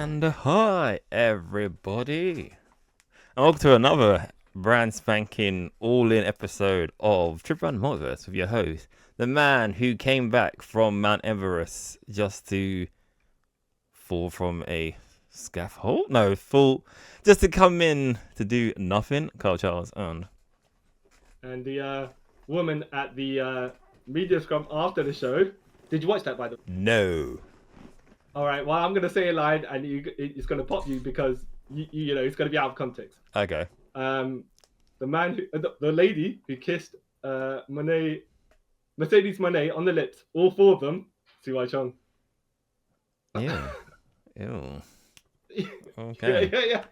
And hi, everybody. And welcome to another brand spanking all-in episode of Trip Around Multiverse with your host, the man who came back from Mount Everest just to fall from a scaffold? No, just to come in to do nothing. Carl Charles and the woman at the media scrum after the show. Did you watch that, by the way? No. All right. Well, I'm gonna say a line, and it's gonna pop you because you know it's gonna be out of context. Okay. The man, the lady who kissed Mercedes Moné on the lips, all four of them, Su Chong. Yeah. Ew. Okay. Yeah.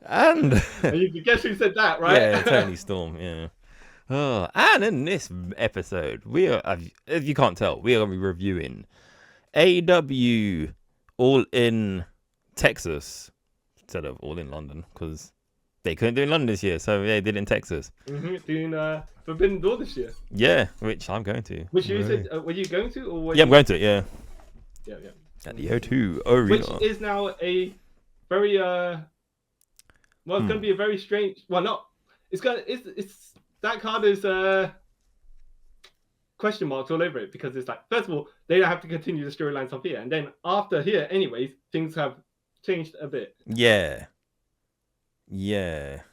And you guess who said that, right? Yeah, Tony Storm. Yeah. Oh, and in this episode, we are, if you can't tell, we are going to be reviewing AEW All in Texas instead of All in London because they couldn't do it in London this year, so they did it in Texas. Doing Forbidden Door this year. Yeah, which I'm going to. Which you said, were you going to? Or I'm going to it, yeah. Yeah. At the O2 Arena. Which is now a very well, it's going to be a very strange. Well, not. It's that card is question marks all over it because it's like, first of all, they have to continue the storylines of here, and then after here, anyways, things have changed a bit. Yeah.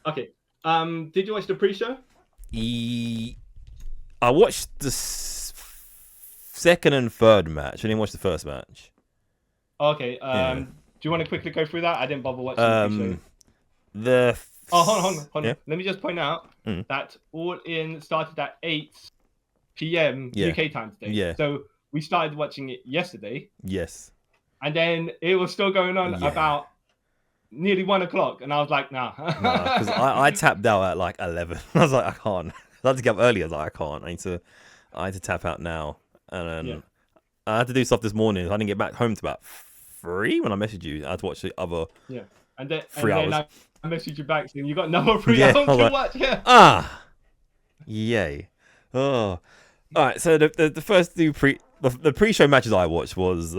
Okay. Did you watch the pre-show? I watched the second and third match. I didn't watch the first match. Okay. Do you want to quickly go through that? I didn't bother watching the pre-show. Hold on. Yeah. Let me just point out that All In started at 8 p.m. UK time today. Yeah. So we started watching it yesterday. Yes. And then it was still going on about nearly 1 o'clock, and I was like, nah. Because I tapped out at like 11. I was like, I can't. I had to get up early. I was like, I can't. I had to tap out now, and then I had to do stuff this morning. I didn't get back home to about 3 when I messaged you. I had to watch the other. Yeah. And then 3 hours. Then I messaged you back saying you got another 3 hours to watch. Yeah. Yay. Oh. All right. So the first two pre-show matches I watched was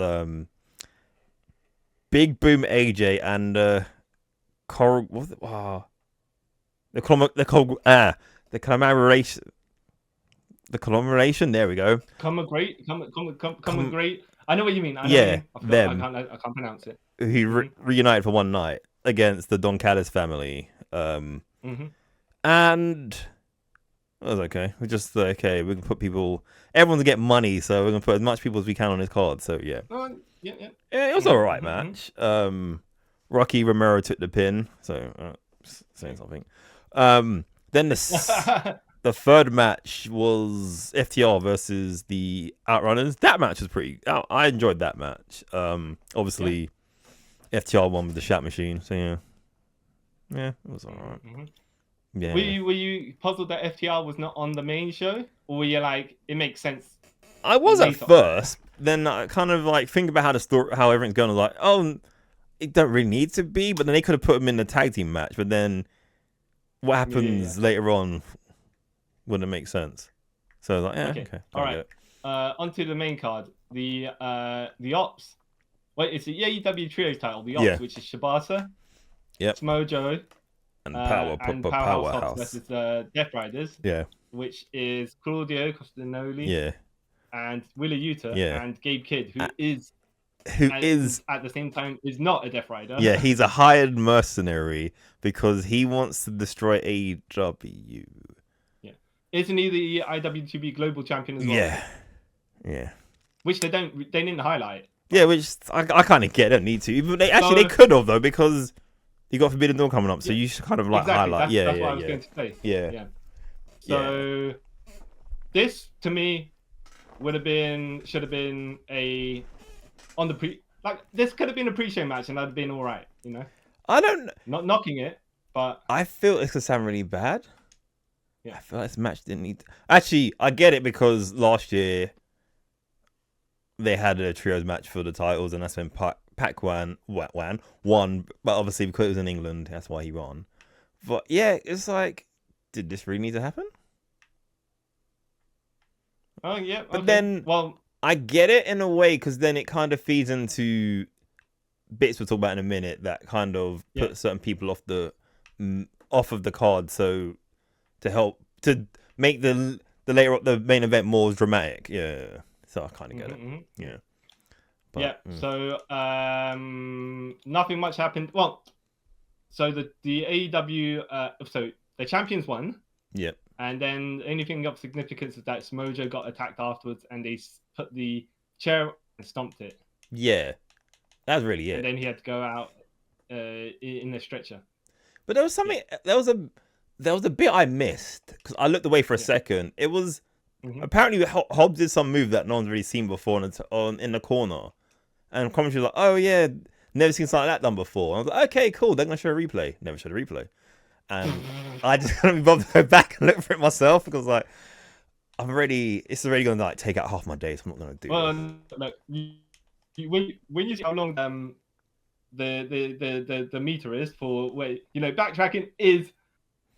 Big Boom AJ and the conglomeration. There we go. Come great. I know what you mean. Them. I can't pronounce it. He reunited for one night against the Don Callis family. And that was okay. We're just we can put people. Everyone's get money, so we're gonna put as much people as we can on this card. So yeah. Yeah. It was all right match. Rocky Romero took the pin, so saying something. Then the third match was FTR versus the Outrunners. That match was pretty. I enjoyed that match. Obviously, FTR won with the Shat Machine, so yeah, it was all right. Yeah. Were you puzzled that FTR was not on the main show, or were you like, it makes sense? I was at first. Then I kind of like think about how everything's going. I was like, oh, it don't really need to be. But then they could have put him in the tag team match. But then what happens later on wouldn't make sense. So I was like, okay. All right. Onto the main card. The Ops. Wait, it's the AEW Trios title. The Ops, which is Shibata, Smojo, and Powerhouse versus Death Riders. Yeah. Which is Claudio Costinoli. And Willa Yuta and Gabe Kidd, who is at the same time is not a Death Rider. Yeah, he's a hired mercenary because he wants to destroy AEW. Yeah, isn't he the IWTV Global Champion as well? Yeah. Which they didn't highlight. Yeah, which I kind of get. Don't need to. Even they could have though because you got Forbidden Door coming up, so you should kind of like highlight. That's what I was going to say. Yeah. So this to me should have been this could have been a pre-show match and that'd have been all right, you know. Not knocking it, but I feel it's gonna sound really bad. I feel like this match didn't need. Actually, I get it because last year they had a trios match for the titles, and that's when Pac-Man won. But obviously because it was in England, that's why he won. But yeah, it's like, did this really need to happen? Oh yeah, but then I get it in a way because then it kind of feeds into bits we'll talk about in a minute that kind of put certain people off of the card, so to help to make the main event more dramatic. Yeah, so I kind of get it. Yeah. But, So nothing much happened. Well, so the AEW so the champions won. Yep. And then anything of significance is that Smojo got attacked afterwards, and they put the chair and stomped it. Yeah, that's really it. And then he had to go out in a stretcher. But there was something. There was a bit I missed because I looked away for a second. It was apparently Hobbs did some move that no one's really seen before in the corner, and commentary was like, "Oh yeah, never seen something like that done before." And I was like, "Okay, cool. They're gonna show a replay." Never showed a replay. And I just couldn't be bothered to go back and look for it myself because like it's already going to like take out half my day, so I'm not going to do it. Look, when you see how long the meter is for where backtracking is,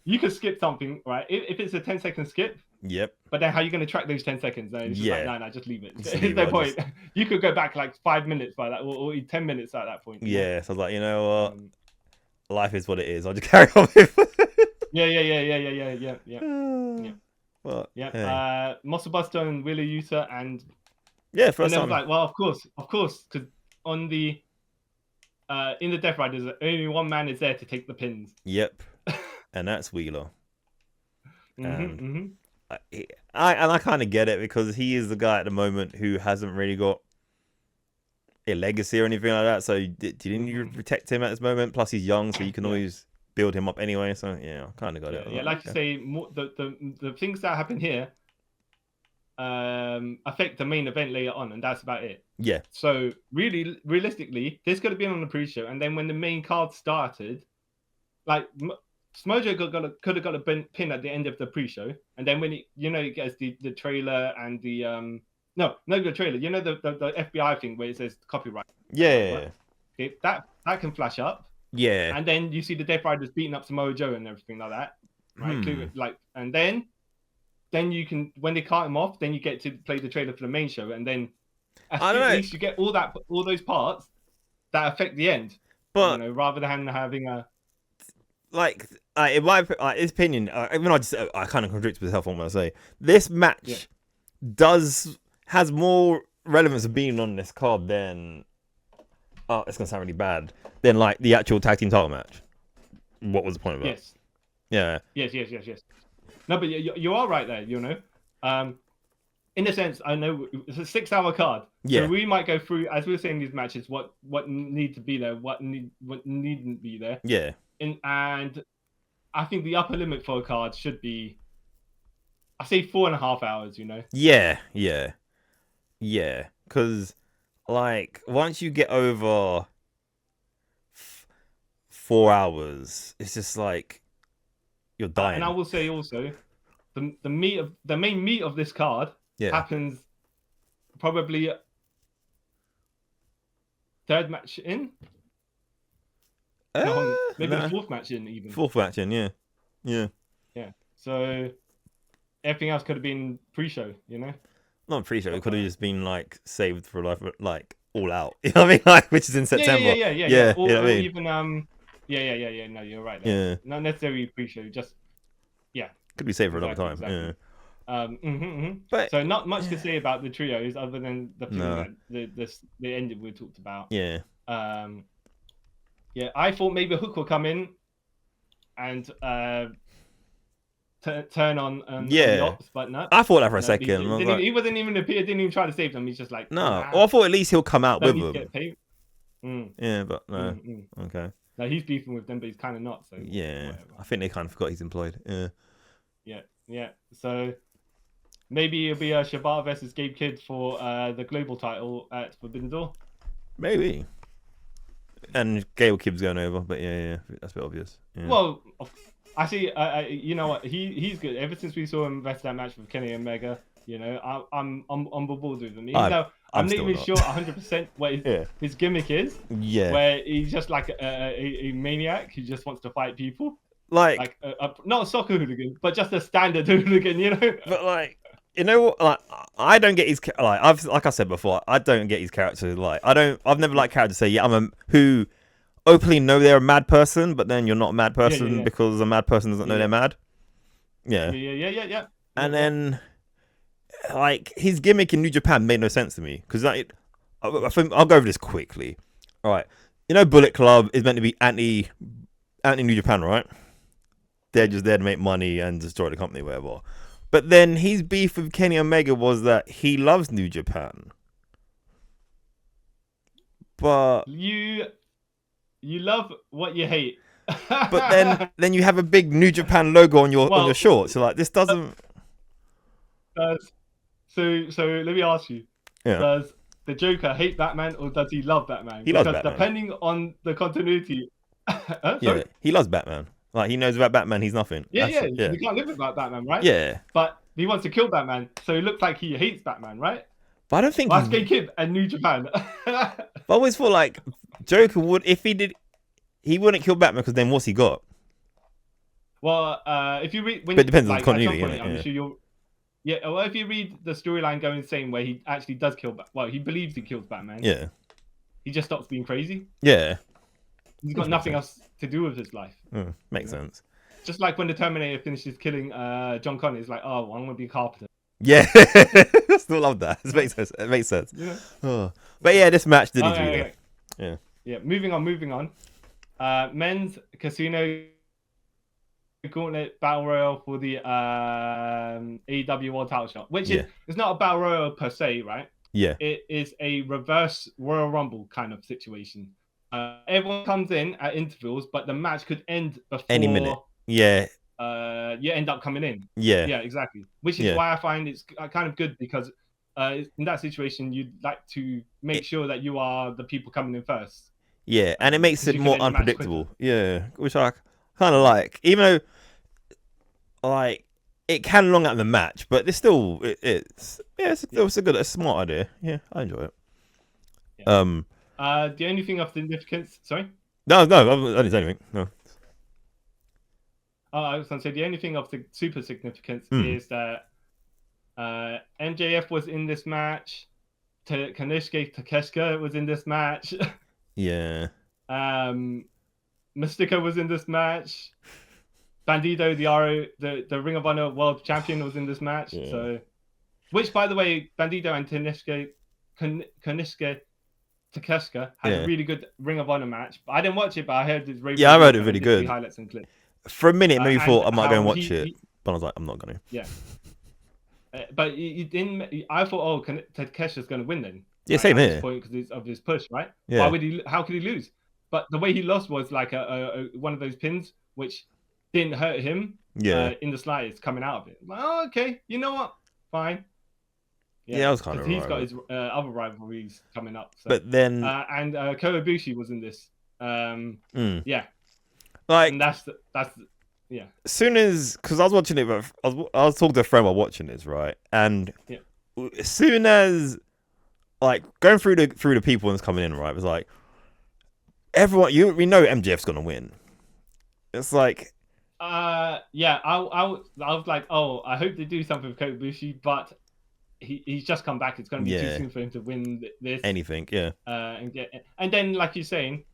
you could skip something, right? If it's a 10-second skip. Yep. But then how are you going to track those 10 seconds? No, it's just like, no, just leave it. There's no point. You could go back like 5 minutes by that, or 10 minutes at that point. Yeah, so I was like, you know what? Life is what it is. I'll just carry on with it. Yeah. Well, yeah. Muscle Buster and Wheeler Yuta and first time. I was like, well, of course, because on the in the Death Riders, only one man is there to take the pins. Yep, and that's Wheeler. I kind of get it because he is the guy at the moment who hasn't really got a legacy or anything like that. So didn't you protect him at this moment? Plus he's young, so you can always build him up anyway. So yeah, I kind of got it. Yeah, like you say, the things that happen here affect the main event later on, and that's about it. Yeah. So really, realistically, this could have been on the pre-show, and then when the main card started, like Smojo could have got a pin at the end of the pre-show, and then when it gets the trailer and the no, the trailer. The FBI thing where it says copyright. Yeah. Okay, that can flash up. Yeah. And then you see the Death Riders beating up Samoa Joe and everything like that. Right? And then you can, when they cut him off, then you get to play the trailer for the main show, and then at least you get all those parts that affect the end. But rather than having a in my opinion, even I kind of contradict myself on what I say. This match has more relevance of being on this card than it's gonna sound really bad, than like the actual tag team title match. What was the point of it? Yes. Yeah. Yes. No, but you are right there. In a sense, I know it's a 6-hour card. Yeah. So we might go through, as we were saying, these matches, what need to be there, what needn't be there. Yeah. And I think the upper limit for a card should be, I say 4.5 hours. Yeah, because like once you get over 4 hours, it's just like you're dying. And I will say also, the main meat of this card happens probably third match in. Maybe the fourth match in even. Fourth match in, yeah. So everything else could have been pre-show, Not pre-show. It could have just been like saved for like all out. You know what I mean? Like, which is in September. Yeah. Or, you know what I mean? Even yeah. No, you're right. There. Yeah. Not necessarily pre-show. Just could be saved for another time. Exactly. Yeah. But so not much to say about the trios other than the thing that the ending we talked about. Yeah. I thought maybe Hook will come in and turn on the Ops, but no. I thought that for a second. He wasn't even appear. Didn't even try to save them. He's just like no. Well, I thought at least he'll come out with them. Yeah, but no. Okay. No, he's beefing with them, but he's kind of not. So yeah, whatever. I think they kind of forgot he's employed. Yeah. So maybe it'll be a Shibata versus Gabe Kidd for the global title at Forbidden Door. Maybe. And Gail Kidd's going over, but yeah, that's a bit obvious. Yeah. Well, I see. You know what? He's good. Ever since we saw him vest that match with Kenny Omega, I'm on the board with him. Even though I'm not even sure 100% what his gimmick is. Yeah. Where he's just like a maniac who just wants to fight people. Like not a soccer hooligan, but just a standard hooligan, But like, you know what? Like, I don't get his like I said before, I don't get his character. Like, I've never liked characters say, yeah, who openly know they're a mad person, but then you're not a mad person because a mad person doesn't know they're mad. Yeah. And then, like, his gimmick in New Japan made no sense to me because I think I'll go over this quickly. All right, you know, Bullet Club is meant to be anti New Japan, right? They're just there to make money and destroy the company, whatever. But then his beef with Kenny Omega was that he loves New Japan. But you love what you hate. But then you have a big New Japan logo on your shorts. So like this doesn't. So let me ask you: does the Joker hate Batman or does he love Batman? He loves Batman. Depending on the continuity. Yeah, he loves Batman. Like, he knows about Batman, he's nothing. Yeah. You can't live without Batman, right? Yeah. But he wants to kill Batman, so it looks like he hates Batman, right? But I don't think Last Kid and New Japan. I always thought like Joker would, if he did, he wouldn't kill Batman because then what's he got? Well, if you read, but it depends on the continuity. I'm sure you'll. Yeah, well, if you read the storyline going insane where he actually does kill, he believes he kills Batman. Yeah. He just stops being crazy. Yeah. He's got nothing else to do with his life. Makes sense. Just like when the Terminator finishes killing John Connor, he's like, oh, well, I'm going to be a carpenter. Yeah. I still love that. It makes sense. Yeah. Oh. But yeah, this match didn't do that. Yeah. Moving on. Men's Casino Gauntlet Battle Royale for the AEW World Title Shot, which is it's not a Battle Royale per se, right? Yeah. It is a reverse Royal Rumble kind of situation. Everyone comes in at intervals, but the match could end before any minute. Yeah. You end up coming in. Yeah. Yeah, exactly. Which is why I find it's kind of good because in that situation, you'd like to make sure that you are the people coming in first. Yeah, and it makes it more unpredictable. Yeah, which I kind of like. Even though, like, it can long out the match, but it's still it's a smart idea. Yeah, I enjoy it. Yeah. The only thing of significance. Sorry. No, I didn't say anything. No. I was going to say the only thing of super significance is that MJF was in this match. Kanishige Takeshita was in this match. Yeah. Mystico was in this match. Bandido, the Ring of Honor World Champion, was in this match. Yeah. So, which, by the way, Bandido and Kanishige Takeshita had a really good Ring of Honor match. But I didn't watch it, but I heard it's really I heard it really good. Highlights and clips. For a minute, maybe thought I might go and watch it, but I was like, I'm not going to. Yeah. But you didn't. I thought, Takeshi's going to win then. Yeah, same here. Because of his push, right? Yeah. Why would he? How could he lose? But the way he lost was like a one of those pins which didn't hurt him. Yeah. In the slightest, coming out of it. Like, oh, okay. You know what? Fine. Yeah, I was kind of. He's got his other rivalries coming up. So. But then. And Koibushi was in this. Yeah. Like, and that's yeah. As soon as, because I was watching it, but I was talking to a friend while watching this, right? And as soon as, like, going through the people that's coming in, right? It was like everyone, we know MJF's gonna win. It's like, yeah. I was like, oh, I hope they do something with Koibushi, but he's just come back. It's gonna be too soon for him to win this. Anything, yeah. And then, like you're saying.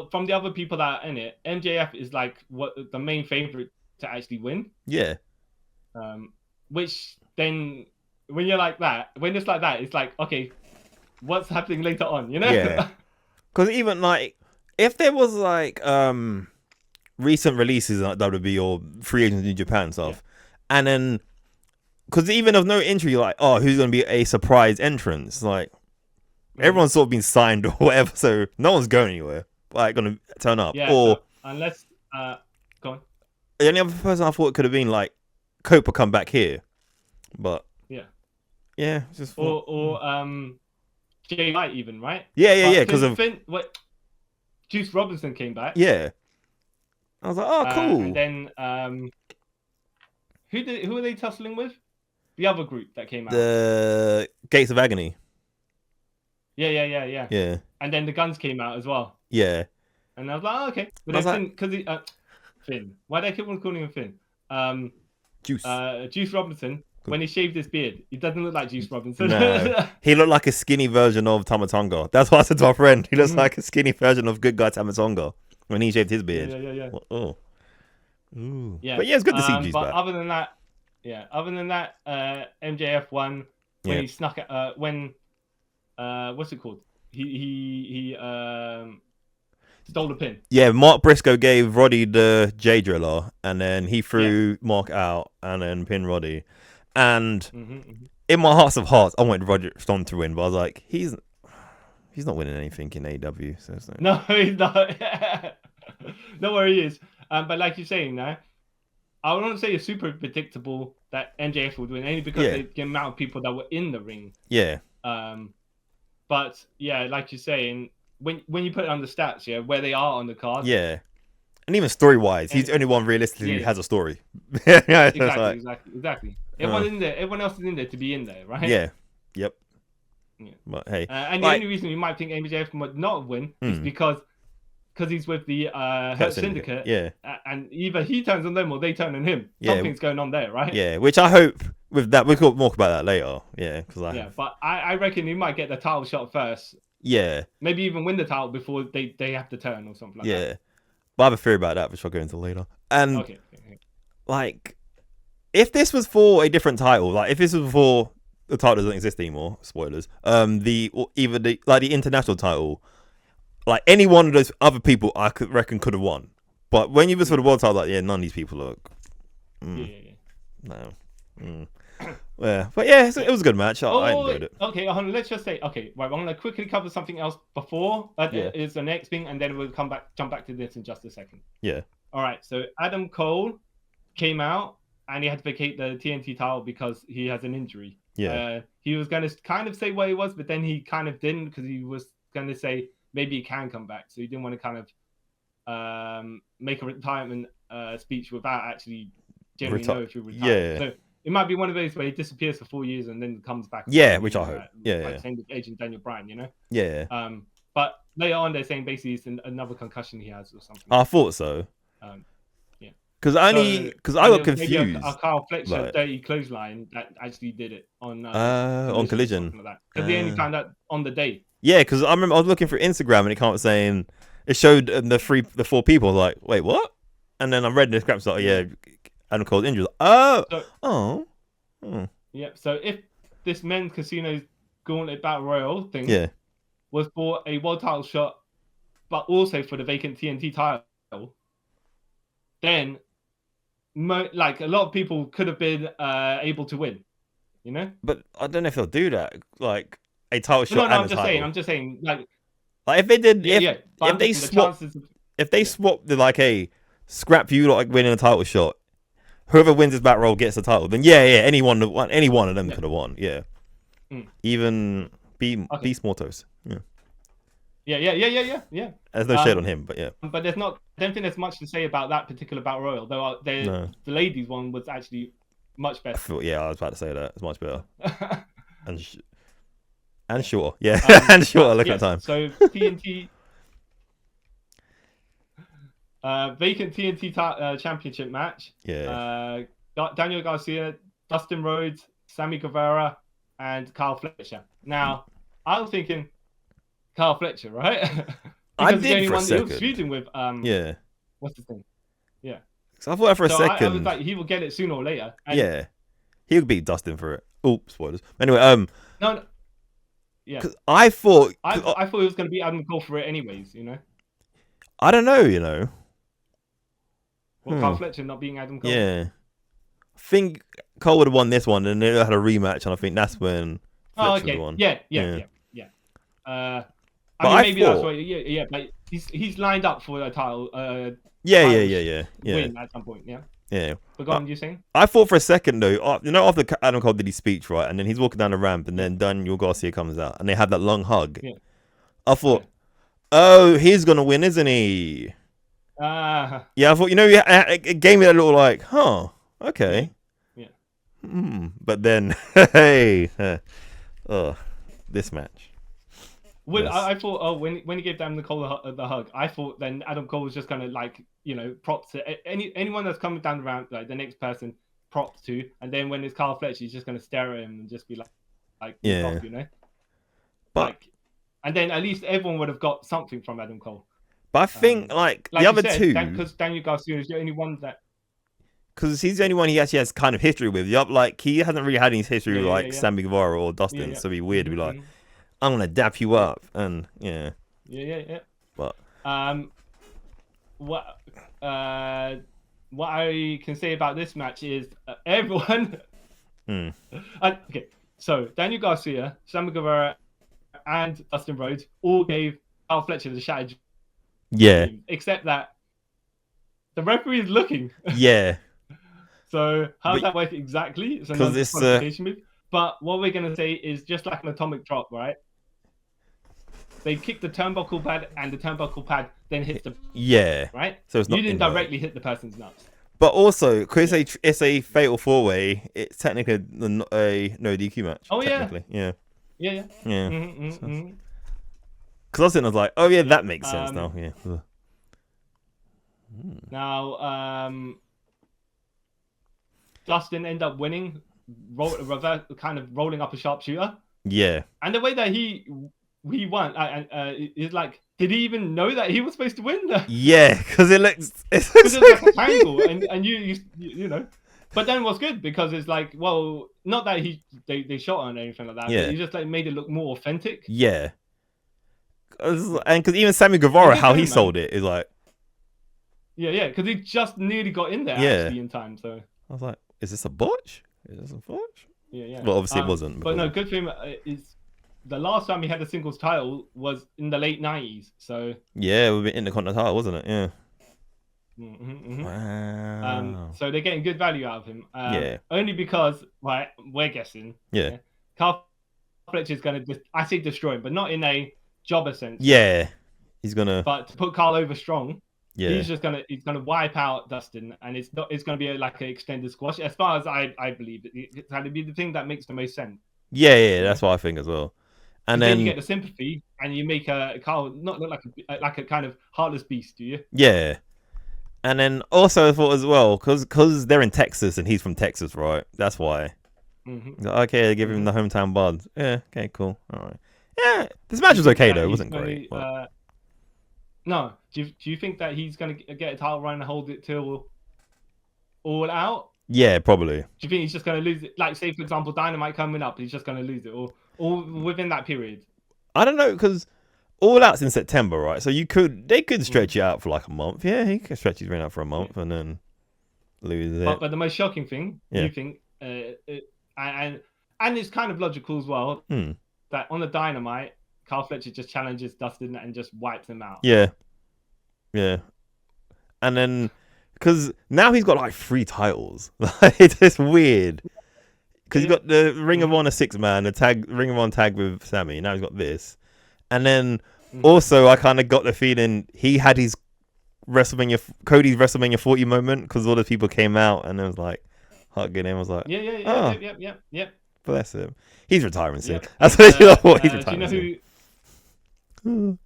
From the other people that are in it, MJF is like the main favorite to actually win. Yeah. Which then, when it's like that, it's like, okay, what's happening later on? You know? Yeah. Because even like, if there was like recent releases on WWE or free agents in Japan and stuff, and then because even of no entry, you're like, oh, who's gonna be a surprise entrance? Like, everyone's sort of been signed or whatever, so no one's going anywhere. Like, gonna turn up, or unless go on. The only other person I thought it could have been like Copa come back here, but just or Jay White even, right? Yeah, because of Juice Robinson came back. Yeah, I was like, oh, cool. And then who are they tussling with? The other group that came out. The Gates of Agony. Yeah. And then the Guns came out as well. Yeah. And I was like, oh, okay. But then Finn. Why do I keep on calling him Finn? Juice. Juice Robinson when he shaved his beard, he doesn't look like Juice Robinson. No, he looked like a skinny version of Tama Tonga. That's what I said to our friend. He looks like a skinny version of good guy Tama Tonga when he shaved his beard. Yeah. Oh, ooh. Yeah. But yeah, it's good to see Juice but back. Other than that, MJF won when he snuck at what's it called? He stole the pin. Yeah, Mark Briscoe gave Roddy the J Driller, and then he threw Mark out, and then pinned Roddy. And in my hearts of hearts, I wanted Roddy Strong to win, but I was like, he's not winning anything in AEW. So no, he's not. Not where he is. But like you're saying now, I wouldn't say it's super predictable that MJF would win, only because of the amount of people that were in the ring. Yeah. But yeah, like you're saying, when you put it on the stats, where they are on the card. Yeah. And even story-wise, he's the only one realistically who has a story. Exactly. Everyone in there, everyone else is in there to be in there, right? Yeah. Yep. Yeah. But hey, and the only reason you might think MJF might not win is because he's with the Hurt Syndicate. Yeah. And either he turns on them or they turn on him. Something's going on there, right? Yeah. Which I hope with that we'll talk more about that later. Yeah. But I reckon he might get the title shot first. Yeah. Maybe even win the title before they have to turn or something like that. Yeah. But I have a theory about that, which I'll go into later. And okay. Like, if this was for a different title, like if this was for the title doesn't exist anymore, spoilers. The international title, like any one of those other people, I could have won. But when you was for the world title, like none of these people look. No. Yeah, but yeah, it was a good match. I enjoyed it. Okay, let's just say, right, I'm gonna quickly cover something else before is the next thing, and then we'll jump back to this in just a second. Yeah. All right. So Adam Cole came out and he had to vacate the TNT title because he has an injury. Yeah. He was gonna kind of say what he was, but then he kind of didn't because he was gonna say maybe he can come back. So he didn't want to kind of make a retirement speech without actually generally know if he retired. Yeah. So it might be one of those where he disappears for 4 years and then comes back. Yeah, which I hope. Same with Agent Daniel Bryan, Yeah. But later on, they're saying basically it's another concussion he has or something. I thought so. Yeah. Because I got confused. A Carl Fletcher dirty clothesline that actually did it on Collision. Because they only found out on the day. Yeah, because I remember I was looking for Instagram and it came up saying it showed the four people. Like, wait, what? And then I read the script, like, Adam Cole's injured. Yeah. So if this men's casino gauntlet battle royal thing was for a world title shot, but also for the vacant TNT title, then like a lot of people could have been able to win, But I don't know if they'll do that. Like a title shot. No, I'm just saying, like if they did, if they swapped the like scrap you like winning a title shot. Whoever wins this battle royal gets the title. Then any one of them could have won. Yeah, even Beast Mortos. Yeah. There's no shade on him, but yeah. But there's not. I don't think there's much to say about that particular battle royal. Though the ladies one was actually much better. I was about to say that it's much better. and shorter. Yeah, and shorter. Look at the time. So TNT. Vacant TNT championship match. Yeah. Daniel Garcia, Dustin Rhodes, Sammy Guevara, and Kyle Fletcher. Now, I was thinking Kyle Fletcher, right? I did for a second. He was feuding with what's his name? Yeah. So I thought for a second. I was like, he will get it sooner or later. And he'll beat Dustin for it. Oh, spoilers. Anyway, no. Yeah. Because I thought he was going to beat Adam Cole for it anyways. I don't know. Well, Kyle Fletcher not being Adam Cole. Yeah. I think Cole would have won this one, and they had a rematch, and I think that's when Fletcher would have won. Yeah. Maybe that's why. Yeah. But he's lined up for a title. Win at some point. Yeah. Yeah. But go on, you saying? I thought for a second though, after Adam Cole did his speech, right, and then he's walking down the ramp, and then Daniel Garcia comes out, and they had that long hug. Yeah. I thought, he's gonna win, isn't he? I thought, it gave me that little like, okay. Yeah. But then, this match. I thought, when he gave Adam Cole the hug, I thought then Adam Cole was just gonna prop to anyone that's coming down the ramp, like the next person, props to, and then when it's Kyle Fletcher, he's just going to stare at him and just be like off, you know. But like, and then at least everyone would have got something from Adam Cole. But I think like the other two, because Daniel Garcia is the only one that. Because he's the only one he actually has kind of history with. Like he hasn't really had any history with like Sammy Guevara or Dustin, so it'd be weird to be like, I'm gonna dap you up, and yeah. But what I can say about this match is everyone. Okay, so Daniel Garcia, Sammy Guevara, and Dustin Rhodes all gave Kyle Fletcher the shattered. Yeah. Except that the referee is looking. Yeah. So how does that work exactly? It's a non-disqualification move. But what we're gonna say is just like an atomic drop, right? They kick the turnbuckle pad, and the turnbuckle pad then hits the right. So it's not you didn't directly hit the person's nuts. But also, because it's a fatal 4-way, it's technically a no DQ match. Oh technically. Yeah. Because I was like, oh yeah, that makes sense now. Yeah. Now, Dustin ended up winning, reverse, kind of rolling up a sharpshooter. Yeah. And the way that he won, is like, did he even know that he was supposed to win? Yeah, because it looks like a triangle, and you know. But then what's good, because it's like, well, not that they shot on anything like that. Yeah. But he just like made it look more authentic. Yeah. And because even Sammy Guevara, how he sold it is like. Yeah, because he just nearly got in there actually in time. So I was like, is this a botch? Is this a botch? Yeah. Well, obviously it wasn't. But no, good for him is the last time he had a singles title was in the late 90s. So yeah, we've been Intercontinental, wasn't it? Yeah. Wow. So they're getting good value out of him. Only because, right, we're guessing. Yeah. Kyle Fletcher's going to I say destroy him, but not in a jobber sense. Yeah. He's gonna. But to put Kyle over strong. Yeah. He's gonna wipe out Dustin, and it's gonna be like an extended squash. As far as I believe, it's going to be the thing that makes the most sense. Yeah, that's what I think as well. And then you get the sympathy, and you make Kyle not look like a kind of heartless beast, do you? Yeah. And then also I thought as well, because they're in Texas and he's from Texas, right? That's why. Okay, give him the hometown buzz. Yeah. Okay. Cool. All right. Yeah. This match was okay though. It wasn't great. No. Do you think that he's going to get a title run and hold it till All Out? Yeah, probably. Do you think he's just going to lose it? Like, say, for example, Dynamite coming up, he's just going to lose it, or within that period? I don't know, because All Out's in September, right? So they could stretch it out for like a month. Yeah, he could stretch his reign out for a month and then lose it. But the most shocking thing, you think, and it's kind of logical as well, that on the Dynamite, Kyle Fletcher just challenges Dustin and just wipes him out. Yeah. And then, because now he's got like 3 titles. It's just weird. Because he's got the Ring of Honor 6-man, the Ring of Honor tag with Sammy. Now he's got this. And then also, I kind of got the feeling he had his Cody's WrestleMania 40 moment, because all the people came out and it was like hugging him. I was like, yeah. Bless him. He's retiring soon. That's what he's retiring soon. Do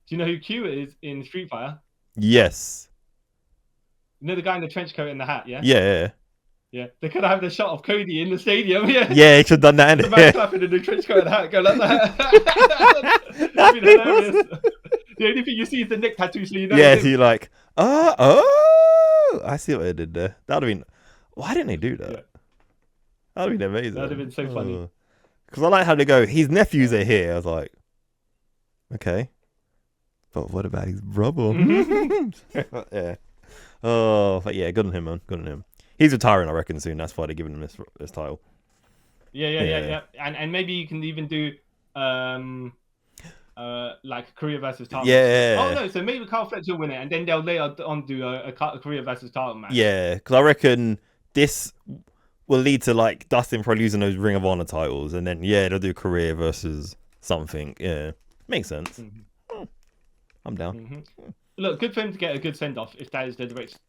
you know who Q is in Street Fighter? Yes. You know the guy in the trench coat and the hat, yeah? Yeah. They could have the shot of Cody in the stadium, yeah? Yeah, he should have done that. The man clapping in the trench coat and the hat, go like that. That'd be hilarious. The only thing you see is the neck tattoo, so you know. Yeah, so you're like, oh, I see what they did there. That would have been, why didn't they do that? Yeah. That would have been amazing. That would have been so funny. Because I like how they go, his nephews are here. I was like, okay. But what about his brother? Yeah. Oh, but yeah, good on him, man. Good on him. He's retiring, I reckon, soon. That's why they're giving him this title. Yeah. And maybe you can even do like career versus title. Yeah. Oh no, so maybe Kyle Fletcher will win it, and then they'll later on do a career versus title match. Yeah, because I reckon this will lead to like Dustin probably losing those Ring of Honor titles, and then they'll do career versus something. Yeah, makes sense. I'm down. Look, good for him to get a good send off if that is the direction.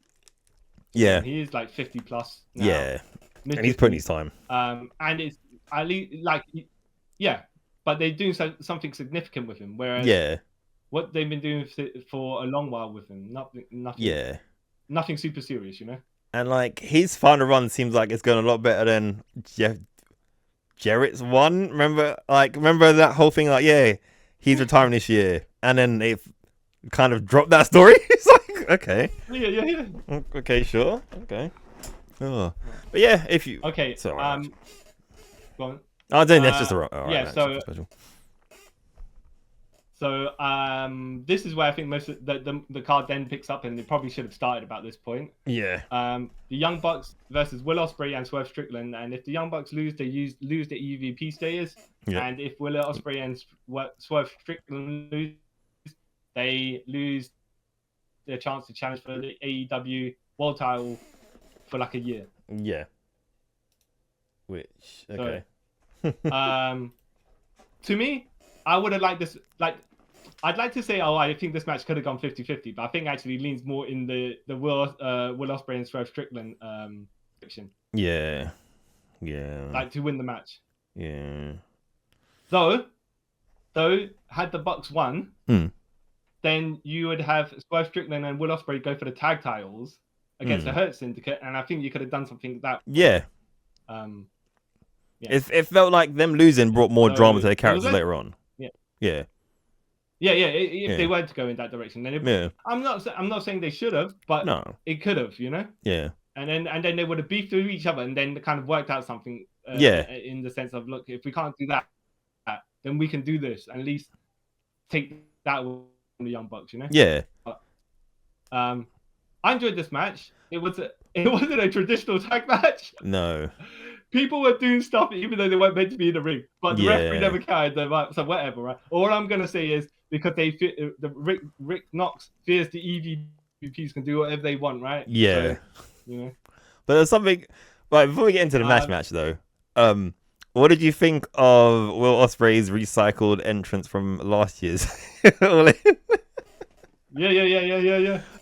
Yeah, he is like 50 plus now. Yeah, and he's putting his time. And it's at least like but they're doing something significant with him. Whereas what they've been doing for a long while with him, nothing. Yeah, nothing super serious, you know. And like his final run seems like it's going a lot better than Jarrett's one. Remember that whole thing? Like, yeah, he's retiring this year, and then they kind of dropped that story. It's like, okay, yeah. Okay, sure, okay. Oh, but yeah, if you go on. I think that's just special. So this is where I think most of the card then picks up, and they probably should have started about this point. Yeah. The Young Bucks versus Will Ospreay and Swerve Strickland, and if the Young Bucks lose, they lose the EVP status, and if Will Ospreay and Swerve Strickland lose, they lose their chance to challenge for the AEW World Title for like a year. Yeah. Which okay. So, to me, I would have liked this. Like, I'd like to say, I think this match could have gone 50-50, but I think actually leans more in the Will Ospreay and Swerve Strickland section. Yeah. Like to win the match. Yeah. Though, had the Bucks won, then you would have Swerve Strickland and Will Ospreay go for the tag titles against the Hurt Syndicate, and I think you could have done something that. Yeah. It felt like them losing brought more drama to their characters later on. Yeah. If they were to go in that direction, then I'm not saying they should have, but it could have, you know. Yeah. And then they would have beefed with each other, and then kind of worked out something. In the sense of, look, if we can't do that, then we can do this. And at least take that from the Young Bucks, you know. Yeah. But, I enjoyed this match. It wasn't a traditional tag match. No. People were doing stuff even though they weren't meant to be in the ring, but the referee never carried them up. So whatever, right? All I'm gonna say is because Rick Knox fears the EVPs can do whatever they want, right? Yeah. So, you know. But there's something. Right before we get into the match though, what did you think of Will Ospreay's recycled entrance from last year's? Yeah.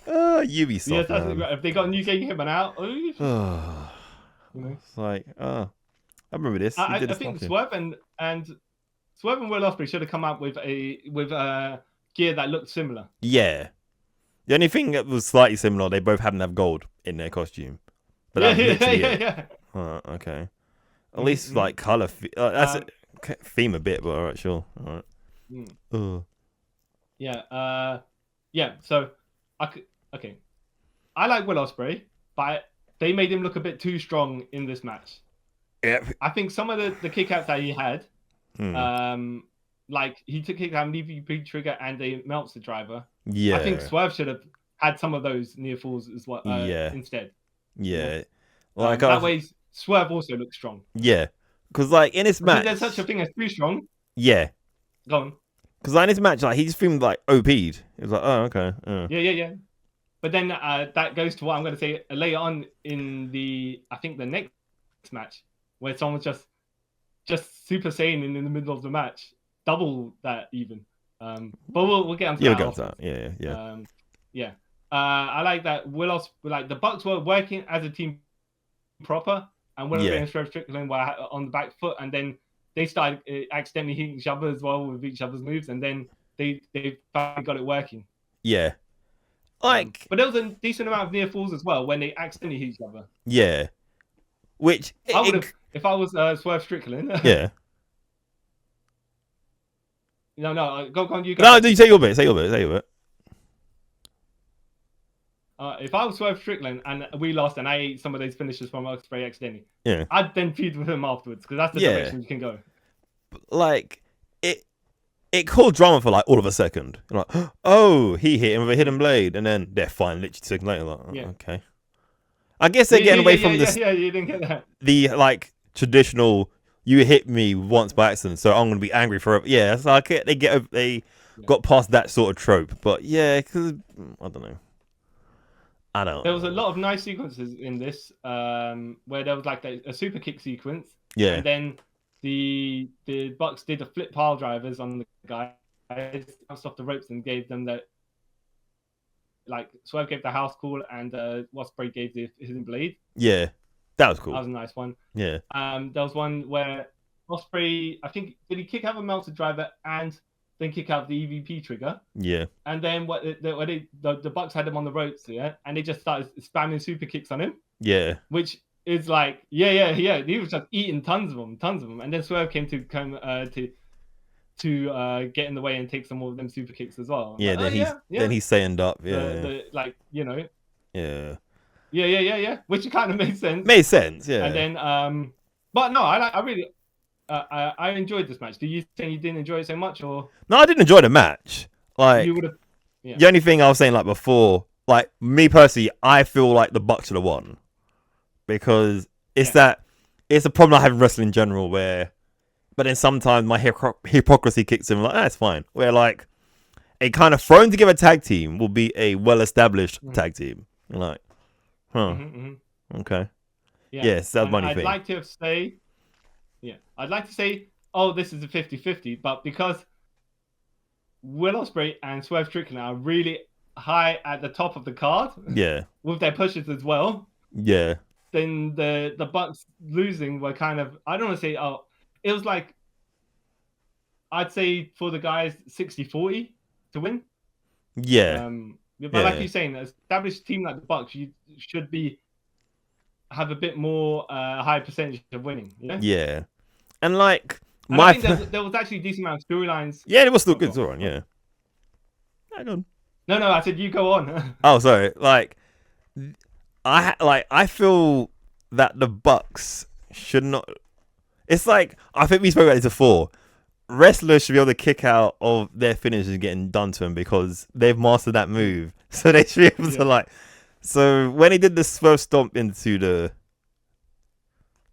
Ubisoft. Yes, if they got a new game coming out, you know. It's like, I remember this. I think Swerve and Will Ospreay should have come out with gear that looked similar. Yeah. The only thing that was slightly similar, they both happened to have gold in their costume. But Yeah. Okay. At least like color. That's a theme a bit, but all right, sure. All right. Yeah. So, I like Will Ospreay, but they made him look a bit too strong in this match. Yeah. I think some of the kickouts that he had, like he took kick out an EVP trigger and a Meltzer driver. Yeah. I think Swerve should have had some of those near falls as well. Instead. Yeah. Like that way, Swerve also looks strong. Yeah. Because like in this match, there's such a thing as too strong. Yeah. Go on. Because like in this match, like he just seemed like OP'd. It was like, oh, okay. Yeah. But then that goes to what I'm going to say later on in the next match, where someone's just Super Saiyan in the middle of the match, double that even. But we'll get onto that. We'll get onto that. Yeah. I like that the Bucks were working as a team proper, and Will and Swerve Strickland were on the back foot, and then they started accidentally hitting each other as well with each other's moves, and then they finally got it working. Yeah. But there was a decent amount of near falls as well when they accidentally hit each other. Yeah. Which I would have, if I was Swerve Strickland. Yeah. No, go on, you go. No, you say your bit. If I was Swerve Strickland and we lost and I ate some of those finishes from Ospreay accidentally, I'd then feud with him afterwards because that's the direction you can go. Like it caused drama for like all of a second. Like, oh, he hit him with a hidden blade, and then they're fine. Literally 2 seconds later, like, okay. I guess they're getting away from this. Yeah, you didn't get that. The like traditional, you hit me once by accident, so I'm gonna be angry forever. Yeah, it's like they got past that sort of trope, but because I don't know. There was a lot of nice sequences in this, where there was like a super kick sequence. Yeah. And then the Bucks did the flip pile drivers on the guys, bounced off the ropes and gave them that. Like Swerve gave the house call and Ospreay gave the hidden blade. Yeah, that was cool. That was a nice one. Yeah. There was one where Ospreay, I think, did he kick out a Meltzer driver and then kick out the EVP trigger? Yeah. And then the Bucks had him on the ropes, and they just started spamming super kicks on him. Yeah. Which is like, yeah. He was just eating tons of them. And then Swerve came to get in the way and take some more of them super kicks as well. Yeah, like, then he's saying up. Yeah. The like, Yeah. Yeah. Which kind of made sense. Made sense, yeah. And then but no, I really I enjoyed this match. Do you think you didn't enjoy it so much, or? No, I didn't enjoy the match. Like, you would have. Yeah. The only thing I was saying, like before, like me personally, I feel like the Bucks should have won because it's a problem I have in wrestling in general. But then sometimes my hypocrisy kicks in. Like, it's fine. Where like a kind of thrown together tag team will be a well-established tag team. You're like, okay. Yeah. Yes, that's my thing. I'd like to say, oh, this is a 50-50, but because Will Ospreay and Swerve Strickland are really high at the top of the card, with their pushes as well, then the Bucks losing were kind of, I don't want to say, it was like, I'd say for the guys 60-40 to win. Yeah. But like you're saying, an established team like the Bucks, you should have a bit more high percentage of winning. Yeah. And like I think there was actually a decent amount of storylines. Yeah, it was still good storyline. Yeah. Hang on. No, I said you go on. Oh, sorry. Like, I feel that the Bucks should not. It's like I think we spoke about this before. Wrestlers should be able to kick out of their finishes getting done to them because they've mastered that move. So they should be able to like. So when he did the Swerve Stomp into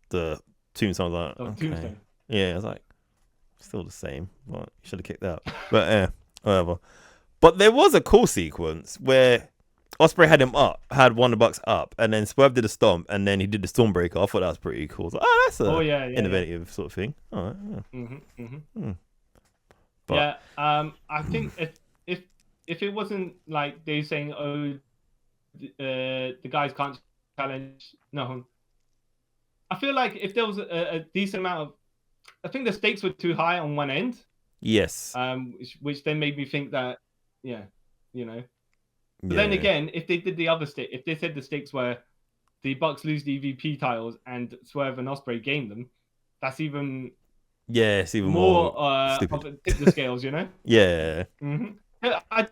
the tombstone, I was like, okay. Yeah, I was like, still the same. Well, you should have kicked out. But yeah, whatever. But there was a cool sequence where Ospreay had one of the Bucks up, and then Swerve did a stomp, and then he did the Stormbreaker. I thought that was pretty cool. Like, that's a innovative sort of thing. All right. But, I think if it wasn't like they saying, oh, the guys can't challenge, no. I feel like if there was a decent amount of, I think the stakes were too high on one end. Yes. Which then made me think that, But then again, if they did the other stake, if they said the stakes were the Bucks lose the EVP titles and Swerve and Ospreay gain them, that's even it's even more of a tip the scales, Yeah. I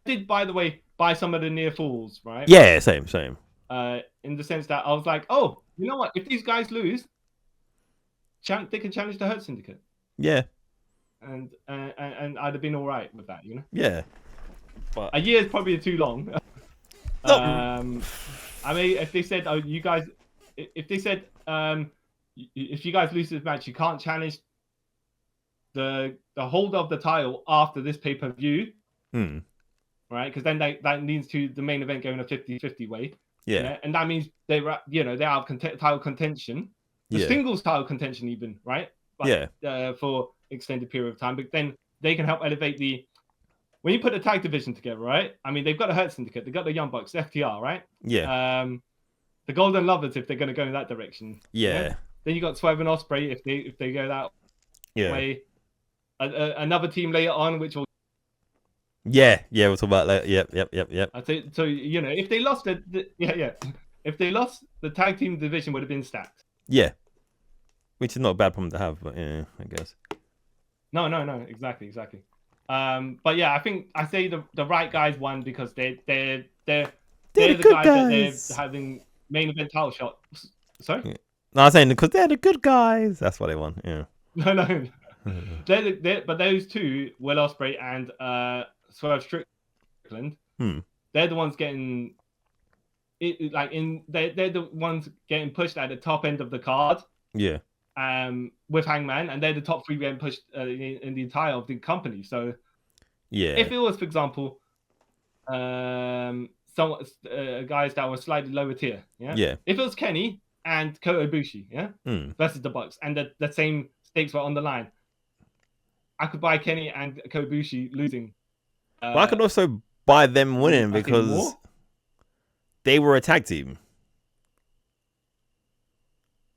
did, by the way, buy some of the near falls, right? Yeah, same. In the sense that I was like, oh, you know what? If these guys lose, they can challenge the Hurt Syndicate. Yeah. And I'd have been all right with that, Yeah. But a year is probably too long. I mean, if they said, oh, you guys, if they said, if you guys lose this match, you can't challenge the holder of the title after this pay-per-view. Right? Because then that leads to the main event going a 50-50 way. Yeah. And that means they're out of title contention. The singles title contention even, right? But, for extended period of time. But then they can help elevate when you put the tag division together, right? I mean, they've got the Hurt Syndicate, they've got the Young Bucks, FTR, right? Yeah. The Golden Lovers, if they're going to go in that direction. Yeah. Then you got Swerve and Ospreay if they go that way. Another team later on, which will. Yeah, we'll talk about that. Yep. I think so. If they lost if they lost, the tag team division would have been stacked. Yeah, which is not a bad problem to have, but I guess. No, exactly. But yeah, I think I say the right guys won because they're the guys that they're having main event title shots. Sorry. Yeah. No, I'm saying because they're the good guys. That's why they won. Yeah. No. But those two, Will Ospreay and Swerve Strickland, they're the ones getting it. They're the ones getting pushed at the top end of the card. Yeah. With Hangman, and they're the top three getting pushed in the entire of the company. So, if it was, for example, some guys that were slightly lower tier, if it was Kenny and Kota Ibushi, versus the Bucks, and the same stakes were on the line, I could buy Kenny and Kota Ibushi losing. But I could also buy them winning because they were a tag team.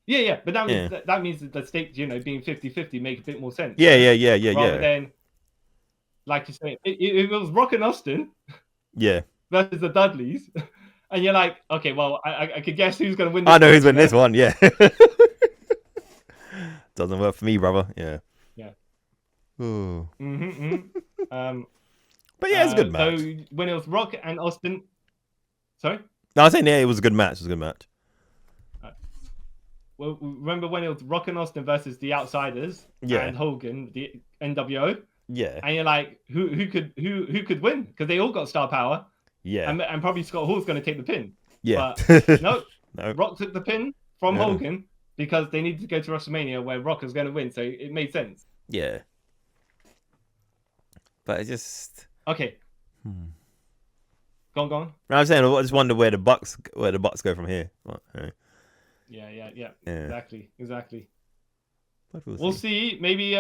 Yeah, but that means that the stakes, being 50-50 make a bit more sense. Yeah. Rather than, like you say, it was Rock and Austin, versus the Dudleys, And you're like, okay, well, I could guess who's going to win this. I know who's winning this one, yeah. Doesn't work for me, brother. Yeah. Yeah. Ooh. But yeah, it's a good match. So when it was Rock and Austin... Sorry? No, I was saying, yeah, it was a good match. It was a good match. Well, remember when it was Rock and Austin versus the Outsiders and Hogan, the NWO? Yeah. And you're like, who could win? Because they all got star power. Yeah. And probably Scott Hall's going to take the pin. Yeah. But no, No. Rock took the pin from Hogan because they needed to go to WrestleMania where Rock was going to win. So it made sense. Yeah. But it just... Okay. Go on. I was saying, I just wonder where the Bucks go from here. Yeah. Exactly. But we'll see. Maybe